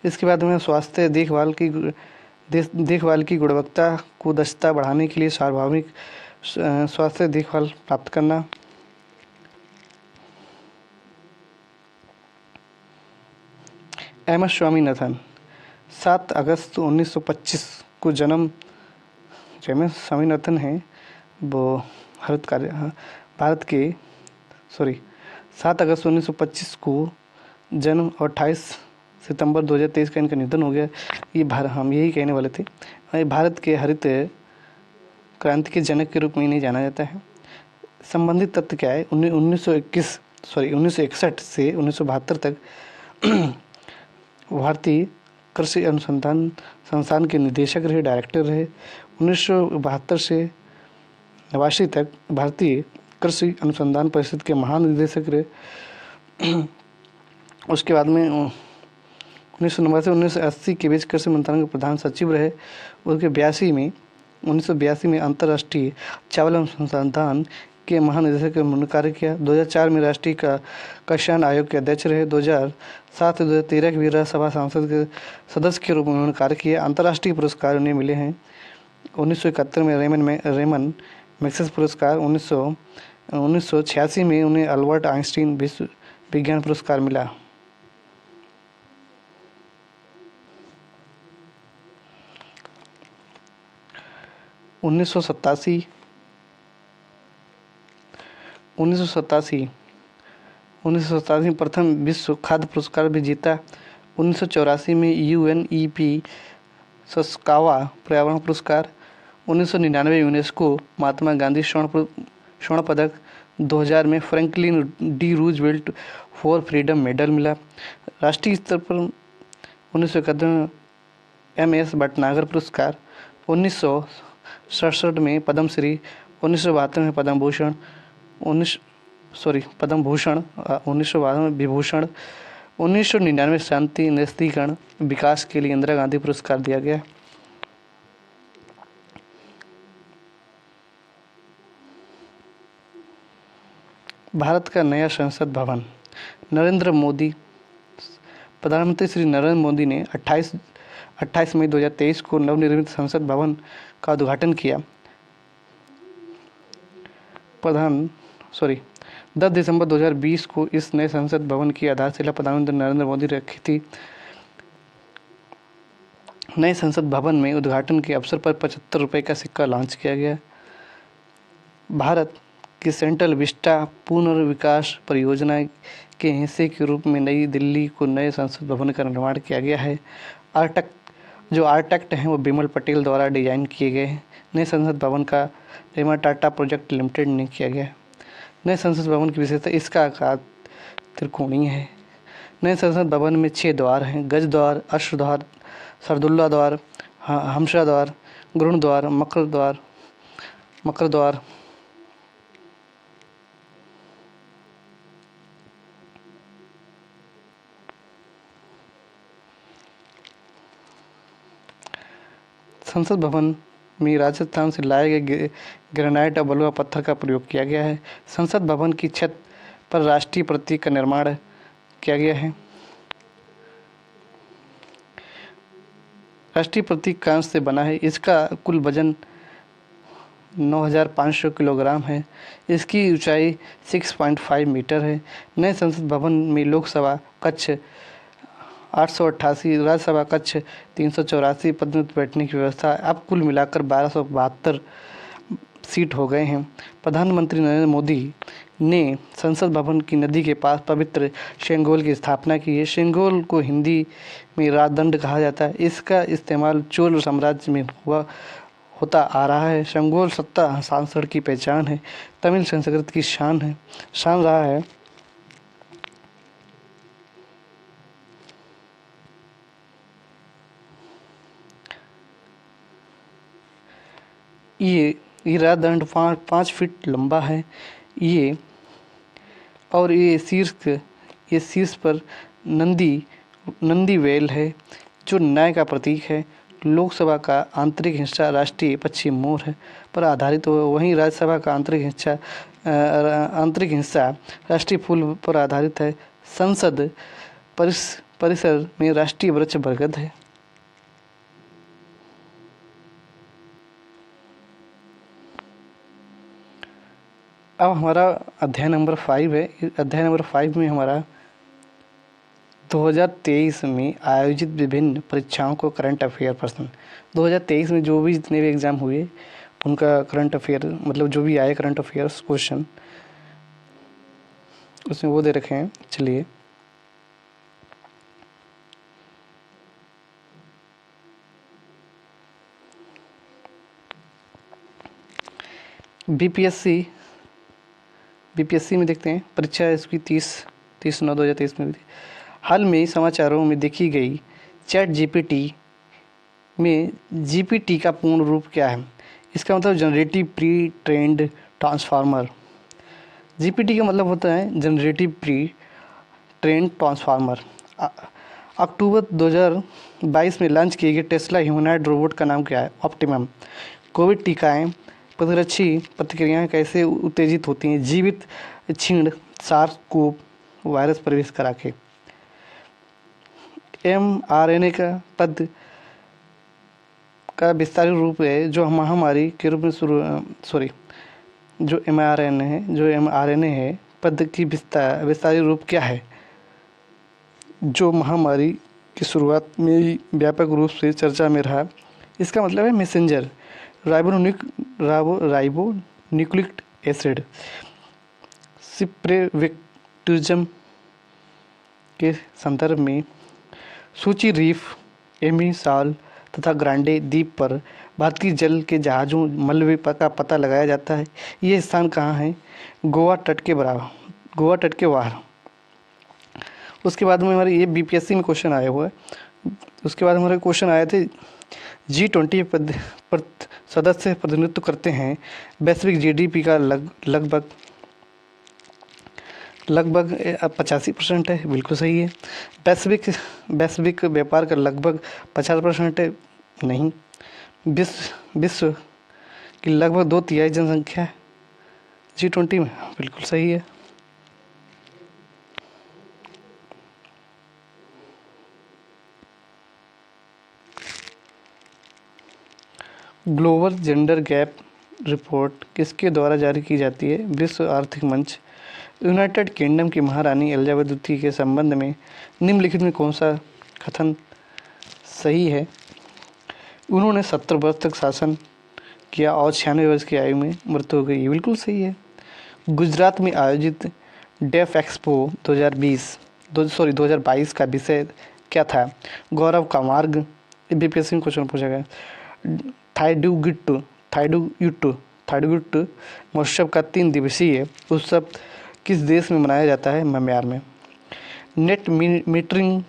इसके बाद में स्वास्थ्य देखभाल की गुणवत्ता को दक्षता बढ़ाने के लिए सार्वभौमिक स्वास्थ्य देखभाल प्राप्त करना। MS स्वामीनाथन, 7 अगस्त 1925 को जन्म। MS स्वामीनाथन हैं वो 7 अगस्त 1925 को जन्म और 28 सितंबर 2023 का इनका निधन हो गया। हम यही कहने वाले थे। भारत के हरित क्रांति के जनक के रूप में इन्हें जाना जाता है। संबंधित तथ्य क्या है? 1961 से 1972 तक भारतीय कृषि अनुसंधान संस्थान के निदेशक रहे, डायरेक्टर रहे। 1972 से 89 तक भारतीय कृषि अनुसंधान परिषद के महानिदेशक रहे। उसके बाद में 1990 से 1980 के बीच कृषि मंत्रालय के प्रधान सचिव रहे। उसके 1982 में अंतर्राष्ट्रीय चावल अनुसंधान के महानिदेशक के रूप में कार्य किया। 2004 में राष्ट्रीय किसान आयोग के अध्यक्ष रहे। 2007 से 2013 के भी राज्यसभा सांसद के सदस्य के रूप में उन्होंने कार्य किया। अंतर्राष्ट्रीय पुरस्कार उन्हें मिले हैं। 1971 में रेमन मैग्सेसे पुरस्कार, 1986 में उन्हें अल्बर्ट आइंस्टीन विश्व विज्ञान पुरस्कार मिला। उन्नीस सौ सत्तासी में प्रथम विश्व खाद्य पुरस्कार भी जीता। 1984 में UNEP सस्कावा पर्यावरण पुरस्कार। 1999 यूनेस्को महात्मा गांधी स्वर्ण पदक। 2000 में Franklin D Roosevelt for freedom medal मिला। राष्ट्रीय स्तर पर 1991 MS भटनागर पुरस्कार। 1967 में पद्मश्री, 1972 में पद्म भूषण, पद्म भूषण 1952 में विभूषण, 1999 शांति निरस्तीकरण विकास के लिए इंदिरा गांधी पुरस्कार दिया गया। भारत का नया संसद भवन। प्रधानमंत्री श्री नरेंद्र मोदी ने 28 मई 2023 को नवनिर्मित संसद भवन का उद्घाटन किया। 10 दिसंबर 2020 को इस नए संसद भवन की आधारशिला प्रधानमंत्री नरेंद्र मोदी ने रखी थी। नए संसद भवन में उद्घाटन के अवसर पर 75 रुपये का सिक्का लॉन्च किया गया। भारत की सेंट्रल विस्टा पुनर्विकास परियोजना के हिस्से के रूप में नई दिल्ली को नए संसद भवन का निर्माण किया गया है। आर्किटेक्ट हैं वो बिमल पटेल द्वारा डिजाइन किए गए हैं। नए संसद भवन का निर्माण टाटा प्रोजेक्ट लिमिटेड ने किया गया। नए संसद भवन की विशेषता इसका आकार त्रिकोणीय है। नए संसद भवन में 6 द्वार हैं: गज द्वार, अश्व द्वार, सरदुल्ला द्वार, हमसा द्वार, गरुण द्वार, मकर द्वार। संसद भवन में राजस्थान से लाए गए ग्रेनाइट और बलुआ पत्थर का प्रयोग किया गया है। संसद भवन की छत पर राष्ट्रीय प्रतीक का निर्माण किया गया है। राष्ट्रीय प्रतीक कांस्य से बना है। इसका कुल वजन 9500 किलोग्राम है। इसकी ऊंचाई 6.5 मीटर है। नए संसद भवन में लोकसभा कक्ष 888, राज्यसभा कक्ष 384, पदोन्नत बैठने की व्यवस्था। अब कुल मिलाकर 1272 सीट हो गए हैं। प्रधानमंत्री नरेंद्र मोदी ने संसद भवन की नदी के पास पवित्र शेंगोल की स्थापना की है। शेंगोल को हिंदी में राजदंड कहा जाता है। इसका इस्तेमाल चोल साम्राज्य में होता आ रहा है। शेंगोल सत्ता हस्तांतरण की पहचान है। तमिल संस्कृत की शान रहा है। ये राजदंड 5 फीट लंबा है। ये शीर्ष पर नंदी बैल है जो न्याय का प्रतीक है। लोकसभा का आंतरिक हिस्सा राष्ट्रीय पक्षी मोर है पर आधारित हो, वहीं राज्यसभा का आंतरिक हिस्सा राष्ट्रीय फूल पर आधारित है। संसद परिसर में राष्ट्रीय वृक्ष बरगद है। अब हमारा अध्याय नंबर 5 है। अध्याय नंबर 5 में हमारा 2023 में आयोजित विभिन्न परीक्षाओं को करंट अफेयर प्रश्न। 2023 में जो भी जितने भी एग्ज़ाम हुए उनका करंट अफेयर मतलब जो भी आए करंट अफेयर्स क्वेश्चन उसमें वो दे रखे हैं। चलिए बीपीएससी में देखते हैं। परीक्षा इसकी 30/9/2023 में हुई थी। हाल में समाचारों में देखी गई चैट जीपीटी का पूर्ण रूप क्या है? इसका मतलब generative pre trend transformer. GPT का मतलब होता है जनरेटिव प्री ट्रेंड ट्रांसफार्मर। अक्टूबर 2022 में लॉन्च किए गए टेस्ला ह्यूमनॉइड रोबोट का नाम क्या है? ऑप्टिमम। कोविड टीकाएं प्रतिरक्षी प्रतिक्रियाएं कैसे उत्तेजित होती हैं? जीवित क्षीण सार्स कोव वायरस प्रवेश करा के। mRNA का पद का विस्तारित रूप है जो महामारी के रूप में जो mRNA है पद की विस्तारित रूप क्या है जो महामारी की शुरुआत में ही व्यापक रूप से चर्चा में रहा? इसका मतलब है मैसेंजर राइबोन्यूक्लिक एसिड। सिप्रेविक्टिज्म के संदर्भ में सूची रीफ, एमिसाल तथा ग्रांडे द्वीप पर भारतीय जल के जहाज़ों मलबे का पता लगाया जाता है। ये स्थान कहाँ है? गोवा तट के बाहर। उसके बाद में हमारे ये बीपीएससी में क्वेश्चन आया हुआ है। उसके बाद हमारे क्वेश्चन आए थे G20 पर सदस्य प्रतिनिधित्व करते हैं। वैश्विक जीडीपी का लगभग लगभग 85% है, बिल्कुल सही है। वैश्विक वैश्विक व्यापार का लगभग 50% है, नहीं। विश्व की लगभग 2/3 जनसंख्या G20 में, बिल्कुल सही है। ग्लोबल जेंडर गैप रिपोर्ट किसके द्वारा जारी की जाती है? विश्व आर्थिक मंच। यूनाइटेड किंगडम की महारानी एलिजाबेथ द्वितीय के संबंध में निम्नलिखित में कौन सा कथन सही है? उन्होंने 70 वर्ष तक शासन किया और 96 वर्ष की आयु में मृत्यु हो गई, ये बिल्कुल सही है। गुजरात में आयोजित डेफ एक्सपो 2022 का विषय क्या था? गौरव का मार्ग। बीपीएससी में क्वेश्चन पूछा गया। थाइडुगिट्टू महोत्सव का 3 दिवसीय उत्सव किस देश में मनाया जाता है? म्यांमार में। नेट मीटरिंग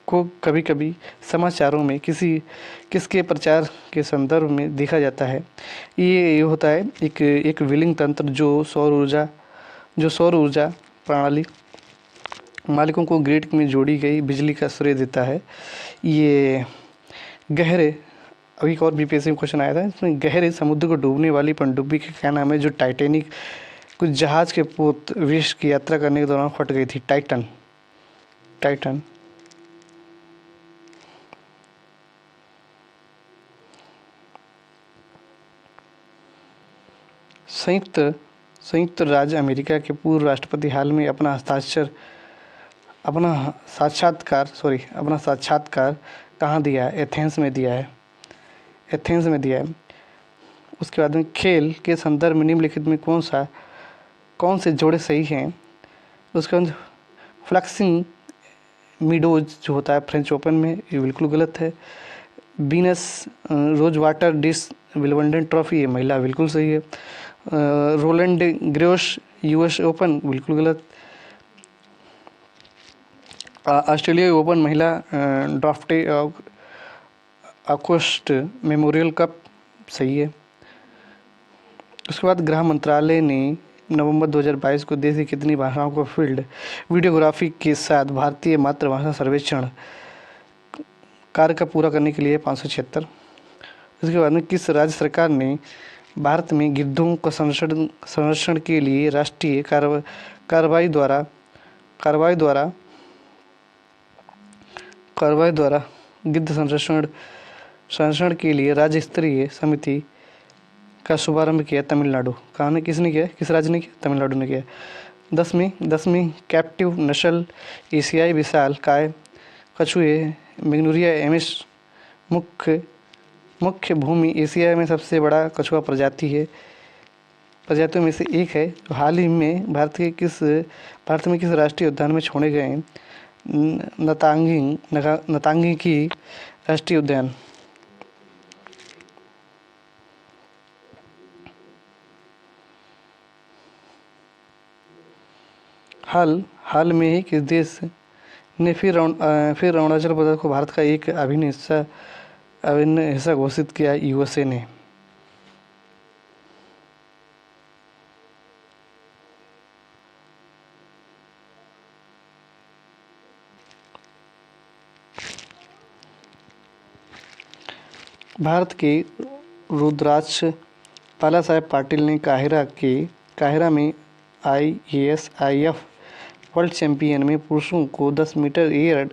को कभी कभी समाचारों में किसके प्रचार के संदर्भ में देखा जाता है? ये होता है एक व्हीलिंग तंत्र जो सौर ऊर्जा प्रणाली मालिकों को ग्रिड में जोड़ी गई बिजली का श्रेय देता है। ये गहरे, अभी एक और बीपीएससी में क्वेश्चन आया था, इसमें गहरे समुद्र को डूबने वाली पनडुब्बी का क्या नाम है जो टाइटैनिक कुछ जहाज के पोत विश्व की यात्रा करने के दौरान फट गई थी? टाइटन। संयुक्त राज्य अमेरिका के पूर्व राष्ट्रपति हाल में अपना साक्षात्कार कहाँ दिया है? एथेंस में दिया है। उसके बाद में खेल के संदर्भ में निम्नलिखित में कौन से जोड़े सही हैं? उसके बाद फ्लैक्सिंग मीडोज जो होता है फ्रेंच ओपन में, ये बिल्कुल गलत है। Venus Rose Water Dish Wimbledon trophy, ये महिला, बिल्कुल सही है। रोलैंड ग्रोस यूएस ओपन, बिल्कुल गलत। ऑस्ट्रेलिया ओपन महिला ड्राफ्टे अकोस्ट मेमोरियल कप, सही है। उसके बाद गृह मंत्रालय ने नवंबर 2022 को देश की कितनी भाषाओं को फील्ड वीडियोग्राफी के साथ भारतीय मातृभाषा सर्वेक्षण कार्य का पूरा करने के लिए 576। उसके बाद में किस राज्य सरकार ने भारत में गिद्धों का संरक्षण के लिए राष्ट्रीय कार्रवाई द्वारा गिद्ध संरक्षण के लिए राज्य स्तरीय समिति का शुभारंभ किया? तमिलनाडु। किसने किया? किस राज्य ने किया? तमिलनाडु ने किया। 10वीं कैप्टिव नस्ल एशियाई विशालकाय कछुए मिगनूरिया एमिस मुख्य भूमि एशिया में सबसे बड़ा कछुआ प्रजातियों में से एक है, जो हाल ही में भारत में किस राष्ट्रीय उद्यान में छोड़े गए? नतांगी की राष्ट्रीय उद्यान। हाल में ही किस देश ने फिर अरुणाचल प्रदेश को भारत का एक अभिन्न हिस्सा घोषित किया? यूएसए ने। भारत के रुद्राक्ष पाला साहेब पाटिल ने काहिरा में IASIF वर्ल्ड चैंपियन में पुरुषों को 10 मीटर एयर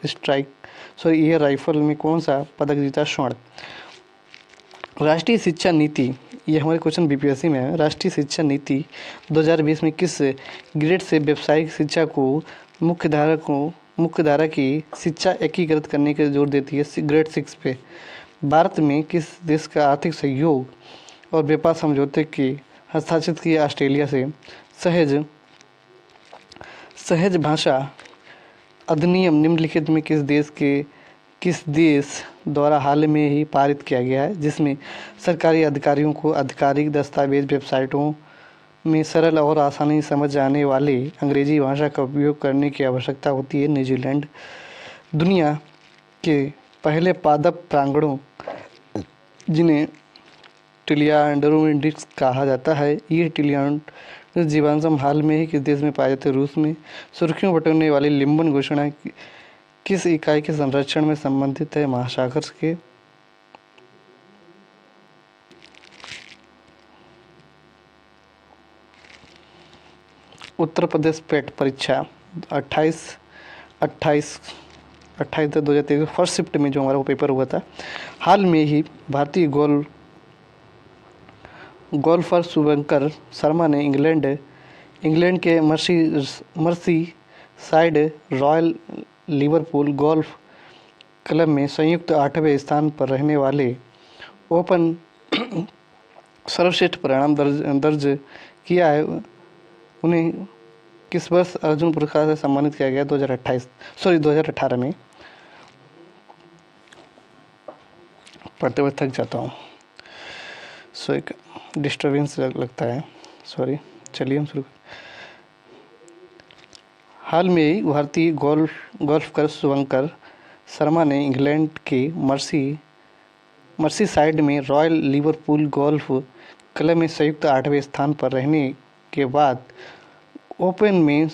राइफल में कौन सा पदक जीता? स्वर्ण। राष्ट्रीय शिक्षा नीति, ये हमारे क्वेश्चन बीपीएससी में है। राष्ट्रीय शिक्षा नीति 2020 में किस ग्रेड से व्यावसायिक शिक्षा को मुख्यधारा की शिक्षा एकीकृत करने की जोर देती है? ग्रेड 6 पे। भारत में किस देश का आर्थिक सहयोग और व्यापार समझौते के हस्ताक्षर किए? ऑस्ट्रेलिया से। सहज भाषा अधिनियम निम्नलिखित में किस देश द्वारा हाल में ही पारित किया गया है, जिसमें सरकारी अधिकारियों को आधिकारिक दस्तावेज वेबसाइटों में सरल और आसानी समझ आने वाले अंग्रेजी भाषा का उपयोग करने की आवश्यकता होती है? न्यूजीलैंड। दुनिया के पहले पादप प्रांगणों जिन्हें टिलियाडोरोडिक्स कहा जाता है, ये इस जीवाश्म हाल में ही किस देश में पाए जाते हैं? रूस में। सुर्खियों बटोरने वाली लिम्बन घोषणा किस इकाई के संरक्षण में संबंधित है? महासागर के। उत्तर प्रदेश पेट परीक्षा 28 28 28/10/2023 फर्स्ट शिफ्ट में जो हमारा वो पेपर हुआ था। हाल में ही भारतीय गोल्फर शुभंकर शर्मा ने इंग्लैंड के mercy side royal Liverpool golf club में संयुक्त 8वें स्थान पर रहने वाले ओपन सर्वश्रेष्ठ परिणाम दर्ज किया है। उन्हें किस वर्ष अर्जुन पुरस्कार से सम्मानित किया गया? 2018 में। पढ़ते हुए थक जाता हूँ, सो एक डिस्टर्बेंस लगता है, सॉरी। चलिए हम शुरू। हाल में ही भारतीय गोल्फकर शुभंकर शर्मा ने इंग्लैंड के मर्सीसाइड में रॉयल लिवरपूल गोल्फ क्लब में संयुक्त 8वें स्थान पर रहने के बाद ओपन में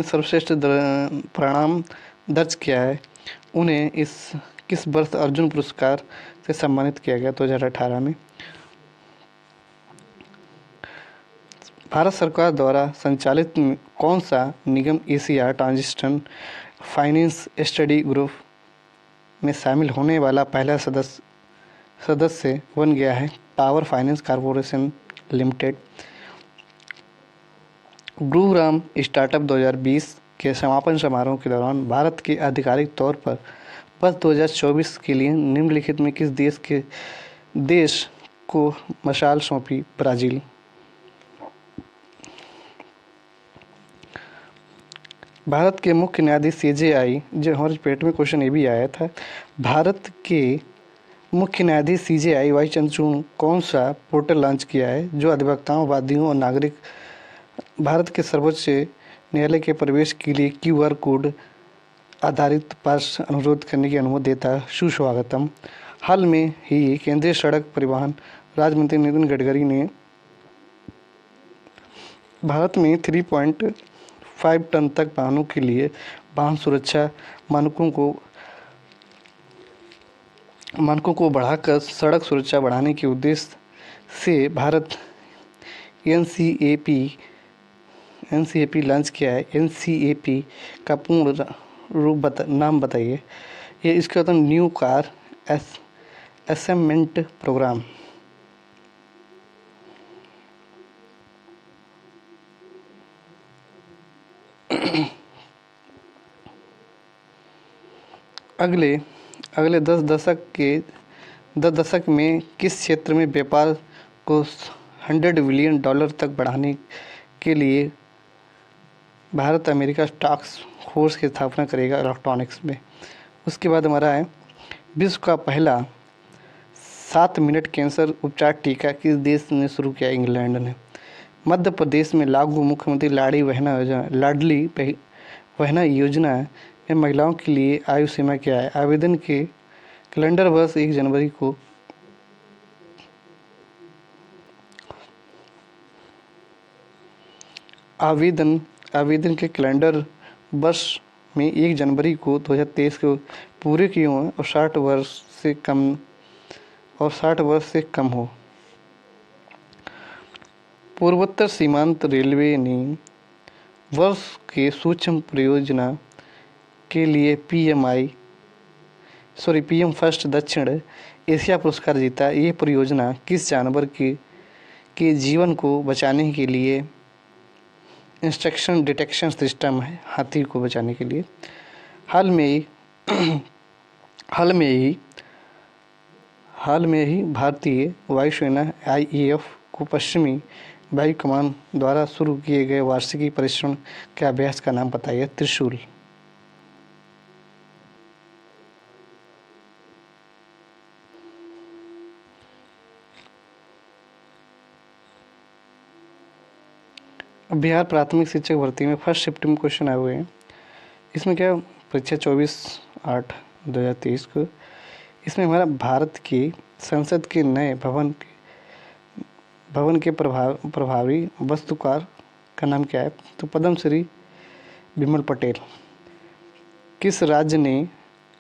सर्वश्रेष्ठ परिणाम दर्ज किया है। उन्हें किस वर्ष अर्जुन पुरस्कार से सम्मानित किया गया? 2018 में। भारत सरकार द्वारा संचालित कौन सा निगम Asia Transition Finance Study Group में शामिल होने वाला पहला सदस्य बन गया है? Power Finance Corporation Limited. Gurugram startup 2020 के समापन समारोह के दौरान भारत के आधिकारिक तौर पर वर्ष 2024 के लिए निम्नलिखित में किस देश को मशाल सौंपी? ब्राज़ील। भारत के मुख्य न्यायाधीश CJI, जो हमारे पेट में क्वेश्चन ये भी आया था, भारत के मुख्य न्यायाधीश CJI वाई चंद्रचूड़ कौन सा पोर्टल लॉन्च किया है जो अधिवक्ताओं, वादियों और नागरिक भारत के सर्वोच्च न्यायालय के प्रवेश के लिए QR कोड आधारित पास अनुरोध करने की अनुमति देता है? सुस्वागतम। हाल में ही केंद्रीय सड़क परिवहन राज्य मंत्री नितिन गडकरी ने भारत में 3.5 टन तक वाहनों के लिए वाहन सुरक्षा मानकों को बढ़ाकर सड़क सुरक्षा बढ़ाने के उद्देश्य से भारत NCAP लॉन्च किया है। NCAP का पूर्ण नाम बताइए। ये इसका मतलब न्यू कार असेसमेंट प्रोग्राम। अगले 10 दशक में किस क्षेत्र में व्यापार को $100 बिलियन तक बढ़ाने के लिए भारत अमेरिका टास्क फोर्स की स्थापना करेगा? इलेक्ट्रॉनिक्स में। उसके बाद हमारा है विश्व का पहला 7 मिनट कैंसर उपचार टीका किस देश ने शुरू किया? इंग्लैंड ने। मध्य प्रदेश में लागू मुख्यमंत्री लाडली बहना योजना में महिलाओं के लिए आयु सीमा क्या है? आवेदन के कैलेंडर वर्ष 1 जनवरी को आवेदन के कैलेंडर वर्ष में 1 जनवरी को 2023 को पूरे किए हों और 60 वर्ष से कम हो। पूर्वोत्तर सीमांत रेलवे ने वर्ष के सूक्ष्म परियोजना के लिए PM फर्स्ट दक्षिण एशिया पुरस्कार जीता। ये परियोजना किस जानवर के जीवन को बचाने के लिए इंस्ट्रक्शन डिटेक्शन सिस्टम है? हाथी को बचाने के लिए। हाल में ही भारतीय वायुसेना IAF को पश्चिमी वायु कमान द्वारा शुरू किए गए वार्षिक परीक्षण के अभ्यास का नाम बताइए? त्रिशूल। बिहार प्राथमिक शिक्षक भर्ती में फर्स्ट शिफ्ट में क्वेश्चन आए हुए हैं। इसमें क्या परीक्षा 24/8/2023 को। इसमें हमारा भारत की संसद के नए भवन के प्रभावी वास्तुकार का नाम क्या है? तो पद्मश्री बिमल पटेल। किस राज्य ने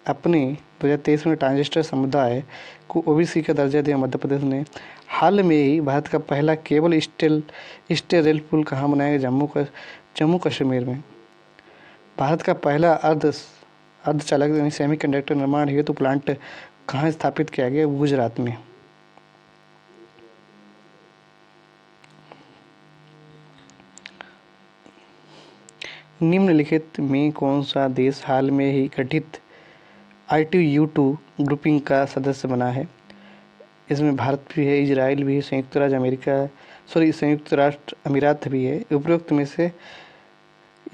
अपने 2023 में ट्रांसजेंडर समुदाय को ओबीसी का दर्जा दिया? मध्य प्रदेश ने। हाल में ही भारत का पहला केबल स्टे रेल पुल कहाँ बनाया गया? जम्मू कश्मीर में। भारत का पहला अर्धचालक यानी सेमीकंडक्टर निर्माण हेतु प्लांट कहाँ स्थापित किया गया? गुजरात में। निम्नलिखित में कौन सा देश हाल में ही गठित ITU-2 ग्रुपिंग का सदस्य बना है? इसमें भारत भी है, इजराइल भी है, संयुक्त राष्ट्र अमीरात भी है। उपरोक्त में से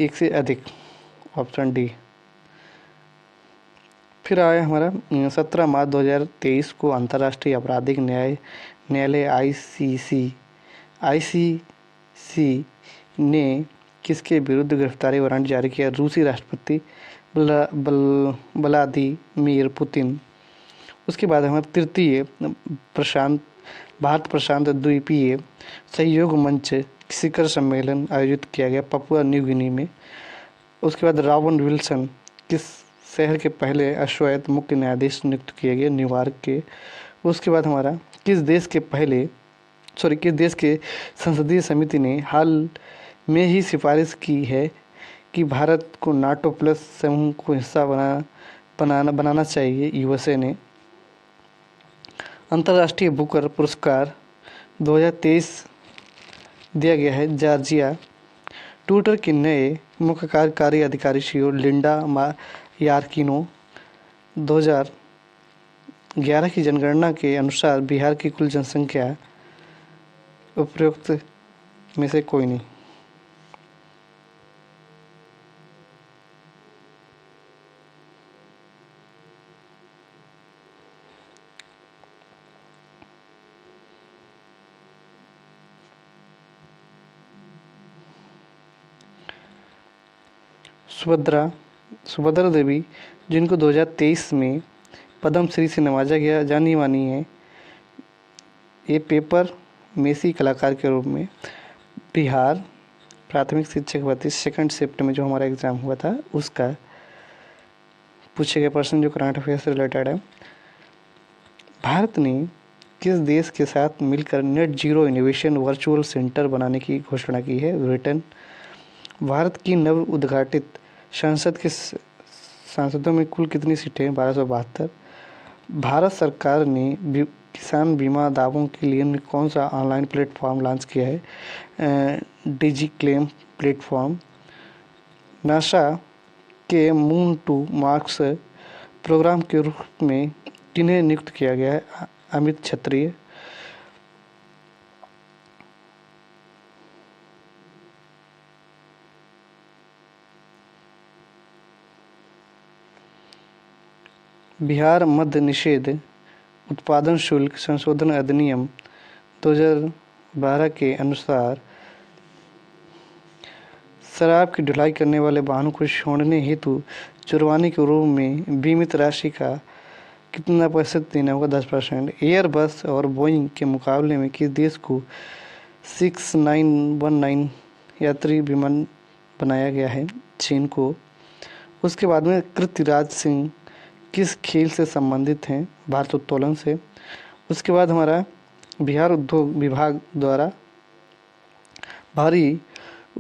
एक से अधिक, ऑप्शन डी। फिर आया हमारा 17 मार्च 2023 को अंतर्राष्ट्रीय आपराधिक न्यायालय ICC ने किसके विरुद्ध गिरफ्तारी वारंट जारी किया? रूसी राष्ट्रपति व्लादिमीर पुतिन। उसके बाद हमारा तृतीय भारत प्रशांत द्वीपीय सहयोग मंच शिखर सम्मेलन आयोजित किया गया पपुआ न्यू गिनी में। उसके बाद रॉबर्ट विल्सन किस शहर के पहले अश्वेत मुख्य न्यायाधीश नियुक्त किए गए? न्यूयॉर्क के। उसके बाद हमारा किस देश के संसदीय समिति ने हाल में ही सिफारिश की है कि भारत को नाटो प्लस समूह को हिस्सा बनाना चाहिए? USA ने। अंतर्राष्ट्रीय बुकर पुरस्कार 2023 दिया गया है जॉर्जिया। ट्विटर के नए मुख्य कार्यकारी अधिकारी CEO लिंडा यार्किनो। 2011 की जनगणना के अनुसार बिहार की कुल जनसंख्या उपरोक्त में से कोई नहीं। सुभद्रा देवी, जिनको 2023 में पद्मश्री से नवाजा गया, जानी मानी है। ये पेपर मेसी कलाकार के रूप में बिहार प्राथमिक शिक्षक भर्ती 2 शिफ्ट में जो हमारा एग्ज़ाम हुआ था उसका पूछे गए प्रश्न जो करंट अफेयर से रिलेटेड है। भारत ने किस देश के साथ मिलकर net zero innovation virtual centre बनाने की घोषणा की है? ब्रिटेन। भारत की नव उद्घाटित संसद के सांसदों में कुल कितनी सीटें हैं? 1272। भारत सरकार ने किसान बीमा दावों के लिए कौन सा ऑनलाइन प्लेटफॉर्म लॉन्च किया है? डिजिक्लेम प्लेटफॉर्म। नासा के मून टू मार्स प्रोग्राम के रूप में किन्हें नियुक्त किया गया है? अमित क्षत्रिय। बिहार मद्य निषेध उत्पादन शुल्क संशोधन अधिनियम 2012 के अनुसार शराब की ढुलाई करने वाले वाहनों को छोड़ने हेतु जुर्माने के रूप में बीमित राशि का कितना प्रतिशत देना होगा? 10%। एयरबस और बोइंग के मुकाबले में किस देश को 6919 यात्री विमान बनाया गया है? चीन को। उसके बाद में कृत्यराज सिंह किस खेल से संबंधित हैं? भारोत्तोलन से। उसके बाद हमारा बिहार उद्योग विभाग द्वारा भारी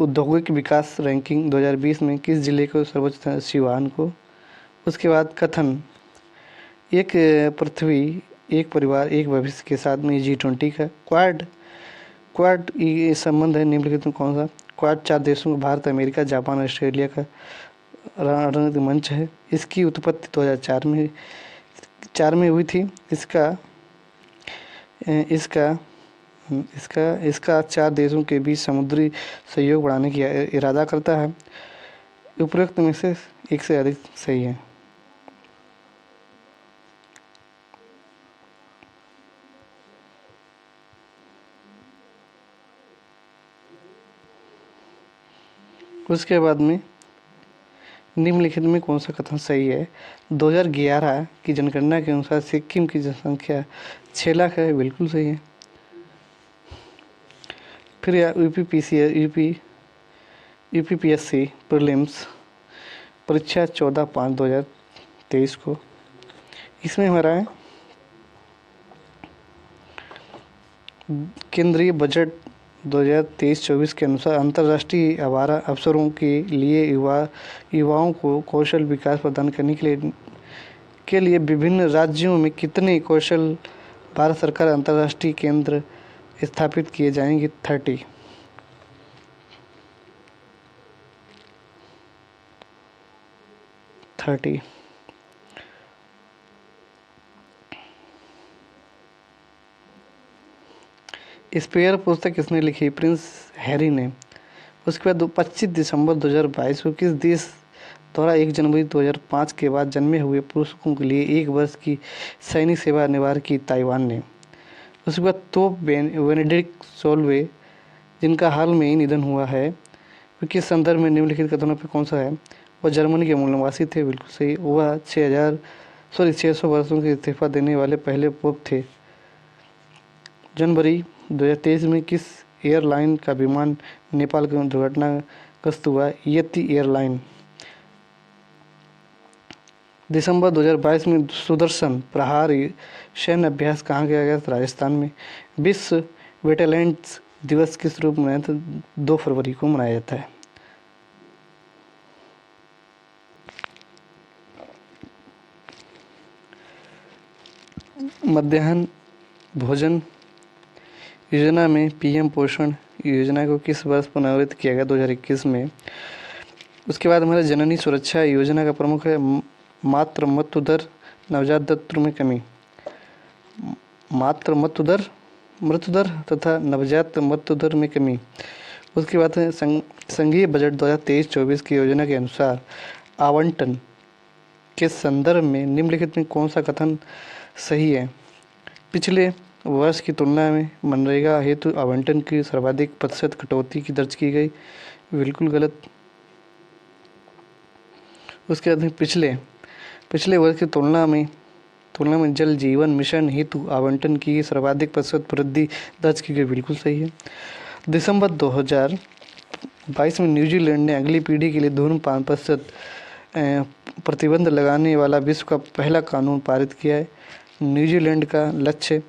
औद्योगिक विकास रैंकिंग 2020 में किस जिले को सर्वोच्च? सिवान को। उसके बाद कथन एक पृथ्वी एक परिवार एक भविष्य के साथ में G20 का क्वाड ये संबंध है निम्नलिखित में कौन सा? क्वाड 4 देशों भारत, अमेरिका, जापान, ऑस्ट्रेलिया का रणनीतिक मंच है। इसकी उत्पत्ति 2004 में हुई थी। इसका 4 देशों के बीच समुद्री सहयोग बढ़ाने की इरादा करता है। उपरोक्त में से एक से अधिक सही है। उसके बाद में निम्नलिखित में कौन सा कथन सही है? 2011 की जनगणना के अनुसार सिक्किम की जनसंख्या 6 लाख है, बिल्कुल सही है। फिर यूपीपीएससी प्रीलिम्स परीक्षा 14/5/2023 को, इसमें हमारा है केंद्रीय बजट 2023-24 के अनुसार अंतर्राष्ट्रीय आवारा अवसरों के लिए युवाओं को कौशल विकास प्रदान करने के लिए विभिन्न राज्यों में कितने कौशल भारत सरकार अंतर्राष्ट्रीय केंद्र स्थापित किए जाएंगे? 30। स्पेयर पुस्तक किसने लिखी? प्रिंस हैरी ने। उसके बाद 25 दिसंबर 2022 को किस देश द्वारा 1 जनवरी 2005 के बाद जन्मे हुए पुरुषों के लिए 1 वर्ष की सैनिक सेवा अनिवार्य की? ताइवान ने। उसके बाद तोप बेनेडिक्ट सोलवे, जिनका हाल में ही निधन हुआ है, वो किस संदर्भ में निम्नलिखित कथनों पर कौन सा है? वह जर्मनी के मूल निवासी थे, बिल्कुल सही। वह 600 वर्षों के इस्तीफा देने वाले पहले पोप थे। जनवरी 2023 में किस एयरलाइन का विमान नेपाल के दुर्घटनाग्रस्त हुआ? यति एयरलाइन। दिसंबर 2022 में सुदर्शन प्रहार सैन्य अभ्यास कहाँ किया गया? राजस्थान में। विश्व वेटलैंड्स दिवस किस रूप में मनाया था? 2 फरवरी को मनाया जाता है। मध्याह्न भोजन योजना में पीएम पोषण योजना को किस वर्ष पुनर्वित किया गया? 2021 में। उसके बाद हमारे जननी सुरक्षा योजना का प्रमुख है मातृ मृत्यु दर नवजात मृत्यु में कमी। मातृ मृत्यु दर तथा नवजात मृत्यु दर में कमी। उसके बाद है संघीय बजट 2023-24 की योजना के अनुसार आवंटन के संदर्भ में निम्नलिखित में कौन सा कथन सही है? पिछले वर्ष की तुलना में मनरेगा हेतु आवंटन की सर्वाधिक प्रतिशत कटौती की दर्ज की गई, बिल्कुल गलत। उसके बाद पिछले वर्ष की तुलना में जल जीवन मिशन हेतु आवंटन की सर्वाधिक प्रतिशत वृद्धि दर्ज की गई, बिल्कुल सही है। दिसंबर 2022 में न्यूजीलैंड ने अगली पीढ़ी के लिए धूम्रपान प्रतिबंध लगाने वाला विश्व का पहला कानून पारित किया है। न्यूजीलैंड का लक्ष्य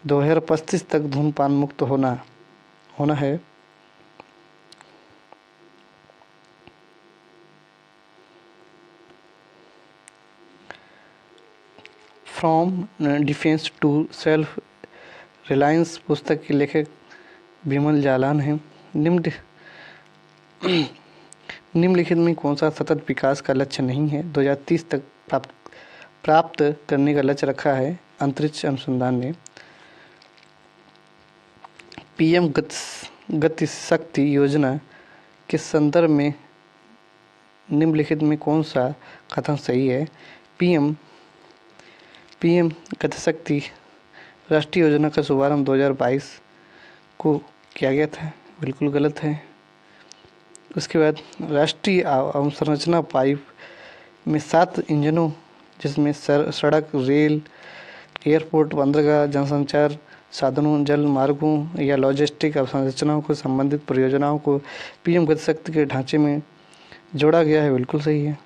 2025 तक धूम्रपान मुक्त होना है। From defence to self reliance पुस्तक के लेखक बिमल जालान हैं। निम्नलिखित में कौन सा सतत विकास का लक्ष्य नहीं है? 2030 तक प्राप्त करने का लक्ष्य रखा है अंतरिक्ष अनुसंधान ने। पीएम गति शक्ति योजना के संदर्भ में निम्नलिखित में कौन सा कथन सही है? पीएम गति शक्ति राष्ट्रीय योजना का शुभारंभ 2022 को किया गया था, बिल्कुल गलत है। उसके बाद राष्ट्रीय अवसंरचना पाइप में 7 इंजनों, जिसमें सड़क, रेल, एयरपोर्ट, बंदरगाह, जनसंचार साधनों, जल मार्गों या लॉजिस्टिक अवसंरचनाओं को संबंधित परियोजनाओं को पीएम गति शक्ति के ढांचे में जोड़ा गया है, बिल्कुल सही है।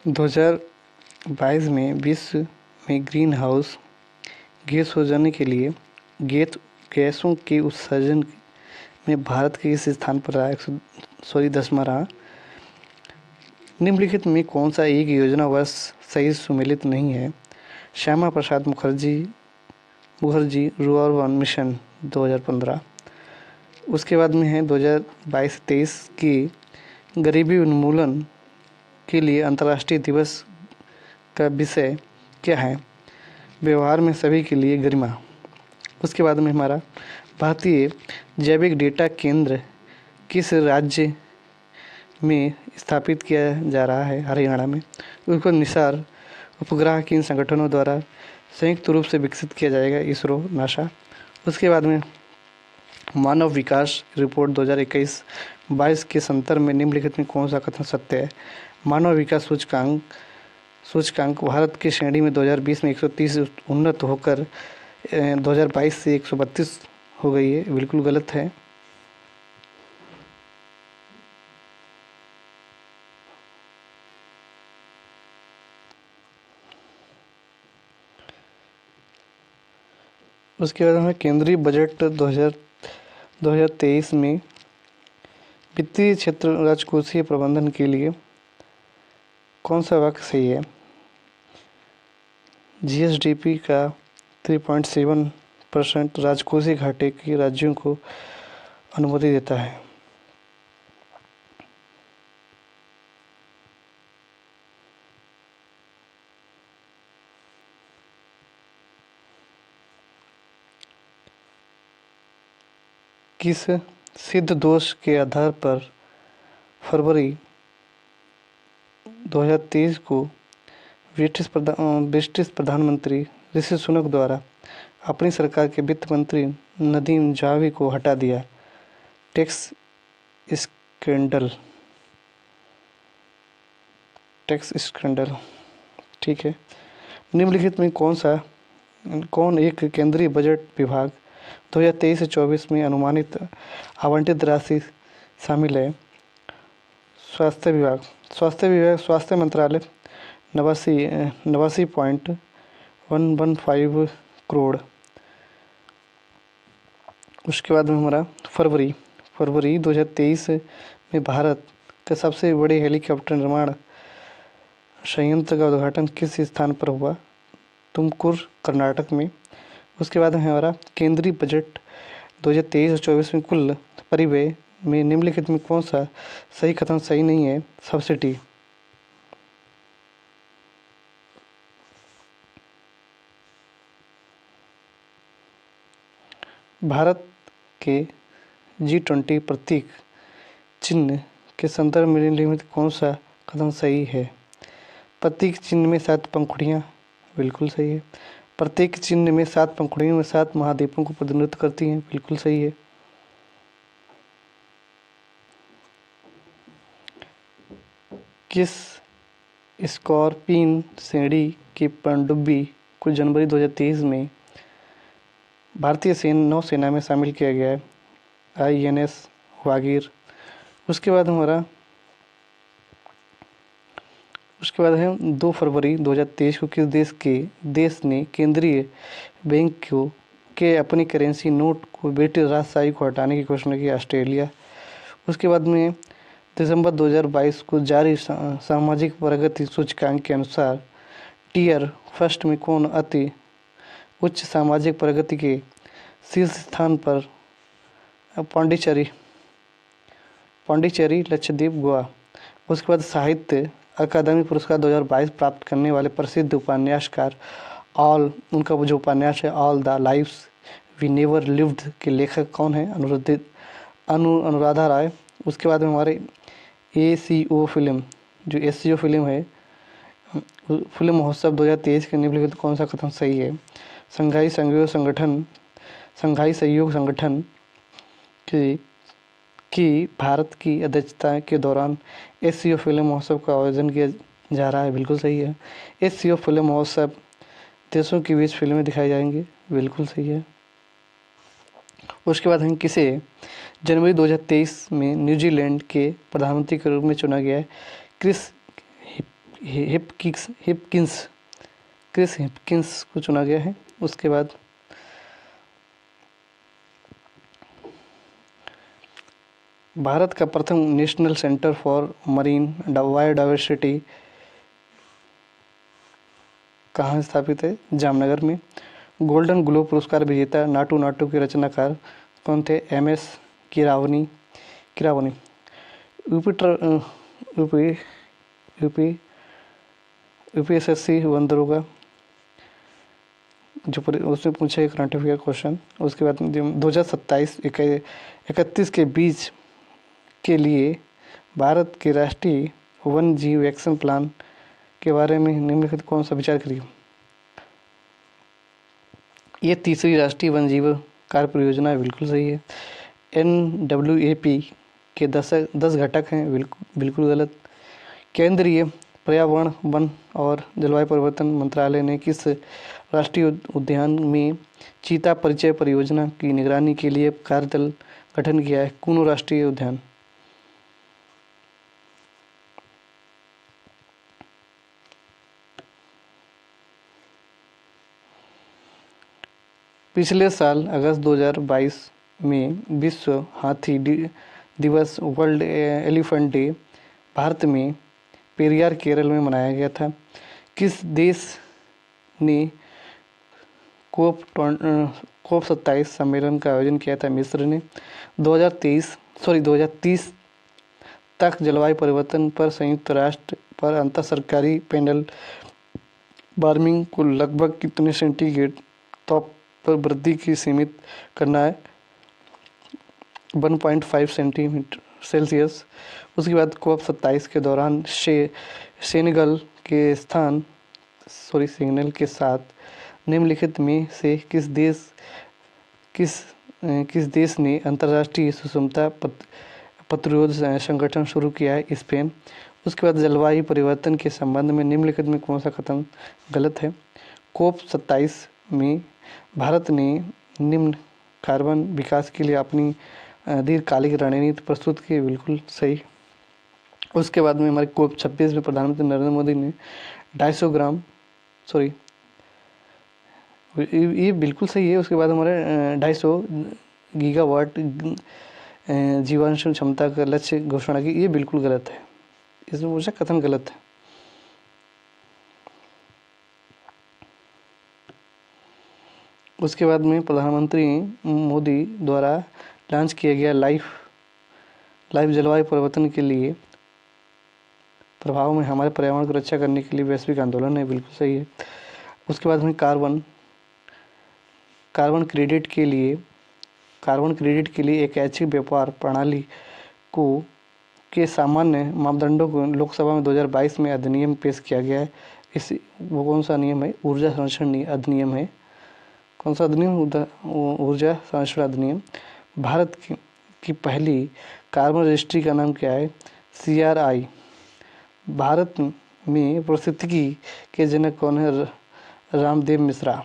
दो 2022 में विश्व में ग्रीन हाउस गैस हो जाने के लिए गैसों के उत्सर्जन में भारत के इस स्थान पर रहा 10वां रहा। निम्नलिखित में कौन सा एक योजना वर्ष सही सुमेलित नहीं है? Shyama Prasad Mukherjee rural mission 2015। उसके बाद में है 2022-23 की गरीबी उन्मूलन के लिए अंतर्राष्ट्रीय दिवस का विषय क्या है? व्यवहार में सभी के लिए गरिमा। उसके बाद में हमारा भारतीय जैविक डेटा केंद्र किस राज्य में स्थापित किया जा रहा है? हरियाणा में। उसको निसार उपग्रह किन संगठनों द्वारा संयुक्त रूप से विकसित किया जाएगा, इसरो नासा। उसके बाद में मानव विकास रिपोर्ट 2021-22 के संदर्भ में निम्नलिखित में कौन सा कथन सत्य है? मानव विकास सूचकांक भारत की श्रेणी में 2020 में 130 उन्नत होकर 2022 से 132 हो गई है, बिल्कुल गलत है। उसके बाद हमें केंद्रीय बजट 2023 में वित्तीय क्षेत्र राजकोषीय प्रबंधन के लिए कौन सा वाक्य सही है? जीएसडीपी का 3.7% राजकोषीय घाटे के राज्यों को अनुमति देता है। किस सिद्ध दोष के आधार पर फरवरी 2023 को ब्रिटिश प्रधानमंत्री ऋषि सुनक द्वारा अपनी सरकार के वित्त मंत्री नदीम जावी को हटा दिया? Tax scandal. ठीक है। निम्नलिखित में कौन एक केंद्रीय बजट विभाग 2023 से 24 में अनुमानित आवंटित राशि शामिल है? स्वास्थ्य विभाग स्वास्थ्य मंत्रालय 89.115 करोड़। उसके बाद में हमारा फरवरी 2023 में भारत के सबसे बड़े हेलीकॉप्टर निर्माण संयंत्र का उद्घाटन किस स्थान पर हुआ? तुमकुर, कर्नाटक में। उसके बाद में हमारा केंद्रीय बजट 2023 और 24 में कुल परिव्यय में निम्नलिखित में कौन सा सही कथन सही नहीं है? सब्सिडी। भारत के G20 प्रतीक चिन्ह के संदर्भ में निम्नलिखित कौन सा कथन सही है? प्रतीक चिन्ह में 7 पंखुड़ियाँ, बिल्कुल सही है। प्रत्येक चिन्ह में 7 पंखुड़ियों में 7 महाद्वीपों को प्रतिनिधित्व करती हैं, बिल्कुल सही है। किस स्कॉर्पिन श्रेणी की पनडुब्बी को जनवरी 2023 में भारतीय नौसेना में शामिल किया गया है? INS वागीर। उसके बाद है 2 फरवरी 2023 को किस देश ने केंद्रीय बैंक के अपनी करेंसी नोट को ब्रिटिश राजशाही को हटाने की घोषणा की? ऑस्ट्रेलिया। उसके बाद में दिसंबर 2022 को जारी सामाजिक प्रगति सूचकांक के अनुसार टियर फर्स्ट में कौन अति उच्च सामाजिक प्रगति के शीर्ष स्थान पर? पांडिचेरी, लक्षद्वीप, गोवा। उसके बाद साहित्य अकादमी पुरस्कार 2022 प्राप्त करने वाले प्रसिद्ध उपन्यासकार उनका जो उपन्यास है all the lives we never lived के लेखक कौन है? अनुराधा राय। उसके बाद में हमारे ACO फिल्म जो SCO फिल्म है, फिल्म महोत्सव 2023 के निम्नलिखित कौन सा कथन सही है? संघाई सहयोग संगठन की भारत की अध्यक्षता के दौरान SCO फिल्म महोत्सव का आयोजन किया जा रहा है, बिल्कुल सही है। SCO फिल्म महोत्सव देशों के बीच फिल्में दिखाई जाएंगी, बिल्कुल सही है। उसके बाद हम किसे जनवरी 2023 में न्यूजीलैंड के प्रधानमंत्री के रूप में चुना गया है? क्रिस हिपकिंस को चुना गया है। उसके बाद भारत का प्रथम national centre for marine biodiversity कहाँ स्थापित है? जामनगर में। गोल्डन ग्लोब पुरस्कार विजेता नाटू के रचनाकार कौन थे? MS किरावनी। UPSSC वन दरोगा जो उसमें पूछा है करंट अफेयर क्वेश्चन। उसके बाद 2027-31 के बीच के लिए भारत के राष्ट्रीय वन्य जीव एक्शन प्लान के बारे में निम्नलिखित कौन सा विचार करिए? ये तीसरी राष्ट्रीय वन जीव कार्य परियोजना है, बिल्कुल सही है। NWAP के 10 घटक हैं, बिल्कुल गलत। केंद्रीय पर्यावरण, वन और जलवायु परिवर्तन मंत्रालय ने किस राष्ट्रीय उद्यान में चीता परिचय परियोजना की निगरानी के लिए कार्यदल गठन किया है? कुनो राष्ट्रीय उद्यान। पिछले साल अगस्त 2022 में विश्व हाथी दिवस, वर्ल्ड एलिफेंट डे, भारत में पेरियार केरल में मनाया गया था। किस देश ने कोप 27 सम्मेलन का आयोजन किया था? मिस्र ने। 2030 तक जलवायु परिवर्तन पर संयुक्त राष्ट्र पर अंतर सरकारी पैनल वार्मिंग को लगभग कितने सेंटीग्रेड ताप पर वृद्धि की सीमित करना है? 1.5 सेंटीमीटर सेल्सियस। उसके बाद कोप 27 के दौरान सेनेगल के साथ निम्नलिखित में से किस देश ने अंतर्राष्ट्रीय सुषमता प्रतिरोध संगठन शुरू किया है? स्पेन। उसके बाद जलवायु परिवर्तन के संबंध में निम्नलिखित में कौन सा कथन गलत है? कोप 27 में भारत ने निम्न कार्बन विकास के लिए अपनी दीर्घकालिक रणनीति प्रस्तुत की, बिल्कुल सही। उसके बाद में हमारे कोप 26 में प्रधानमंत्री नरेंद्र मोदी ने 250 ग्राम ये बिल्कुल सही है। उसके बाद हमारे 250 गीगावाट जीवाश्म क्षमता का लक्ष्य घोषणा की, ये बिल्कुल गलत है। इसमें मुझे कथन गलत है। उसके बाद में प्रधानमंत्री मोदी द्वारा लॉन्च किया गया लाइफ जलवायु परिवर्तन के लिए प्रभाव में हमारे पर्यावरण की रक्षा करने के लिए वैश्विक आंदोलन है, बिल्कुल सही है। उसके बाद हमें कार्बन क्रेडिट के लिए एक ऐच्छिक व्यापार प्रणाली के सामान्य मापदंडों को लोकसभा में 2022 में अधिनियम पेश किया गया है। वो कौन सा नियम है? ऊर्जा संरक्षण अधिनियम है। कौन सा अधिनियम? ऊर्जा संरक्षण अधिनियम। भारत की पहली कार्बन रजिस्ट्री का नाम क्या है? CRI। भारत में पारिस्थितिकी के जनक कौन है? रामदेव मिश्रा।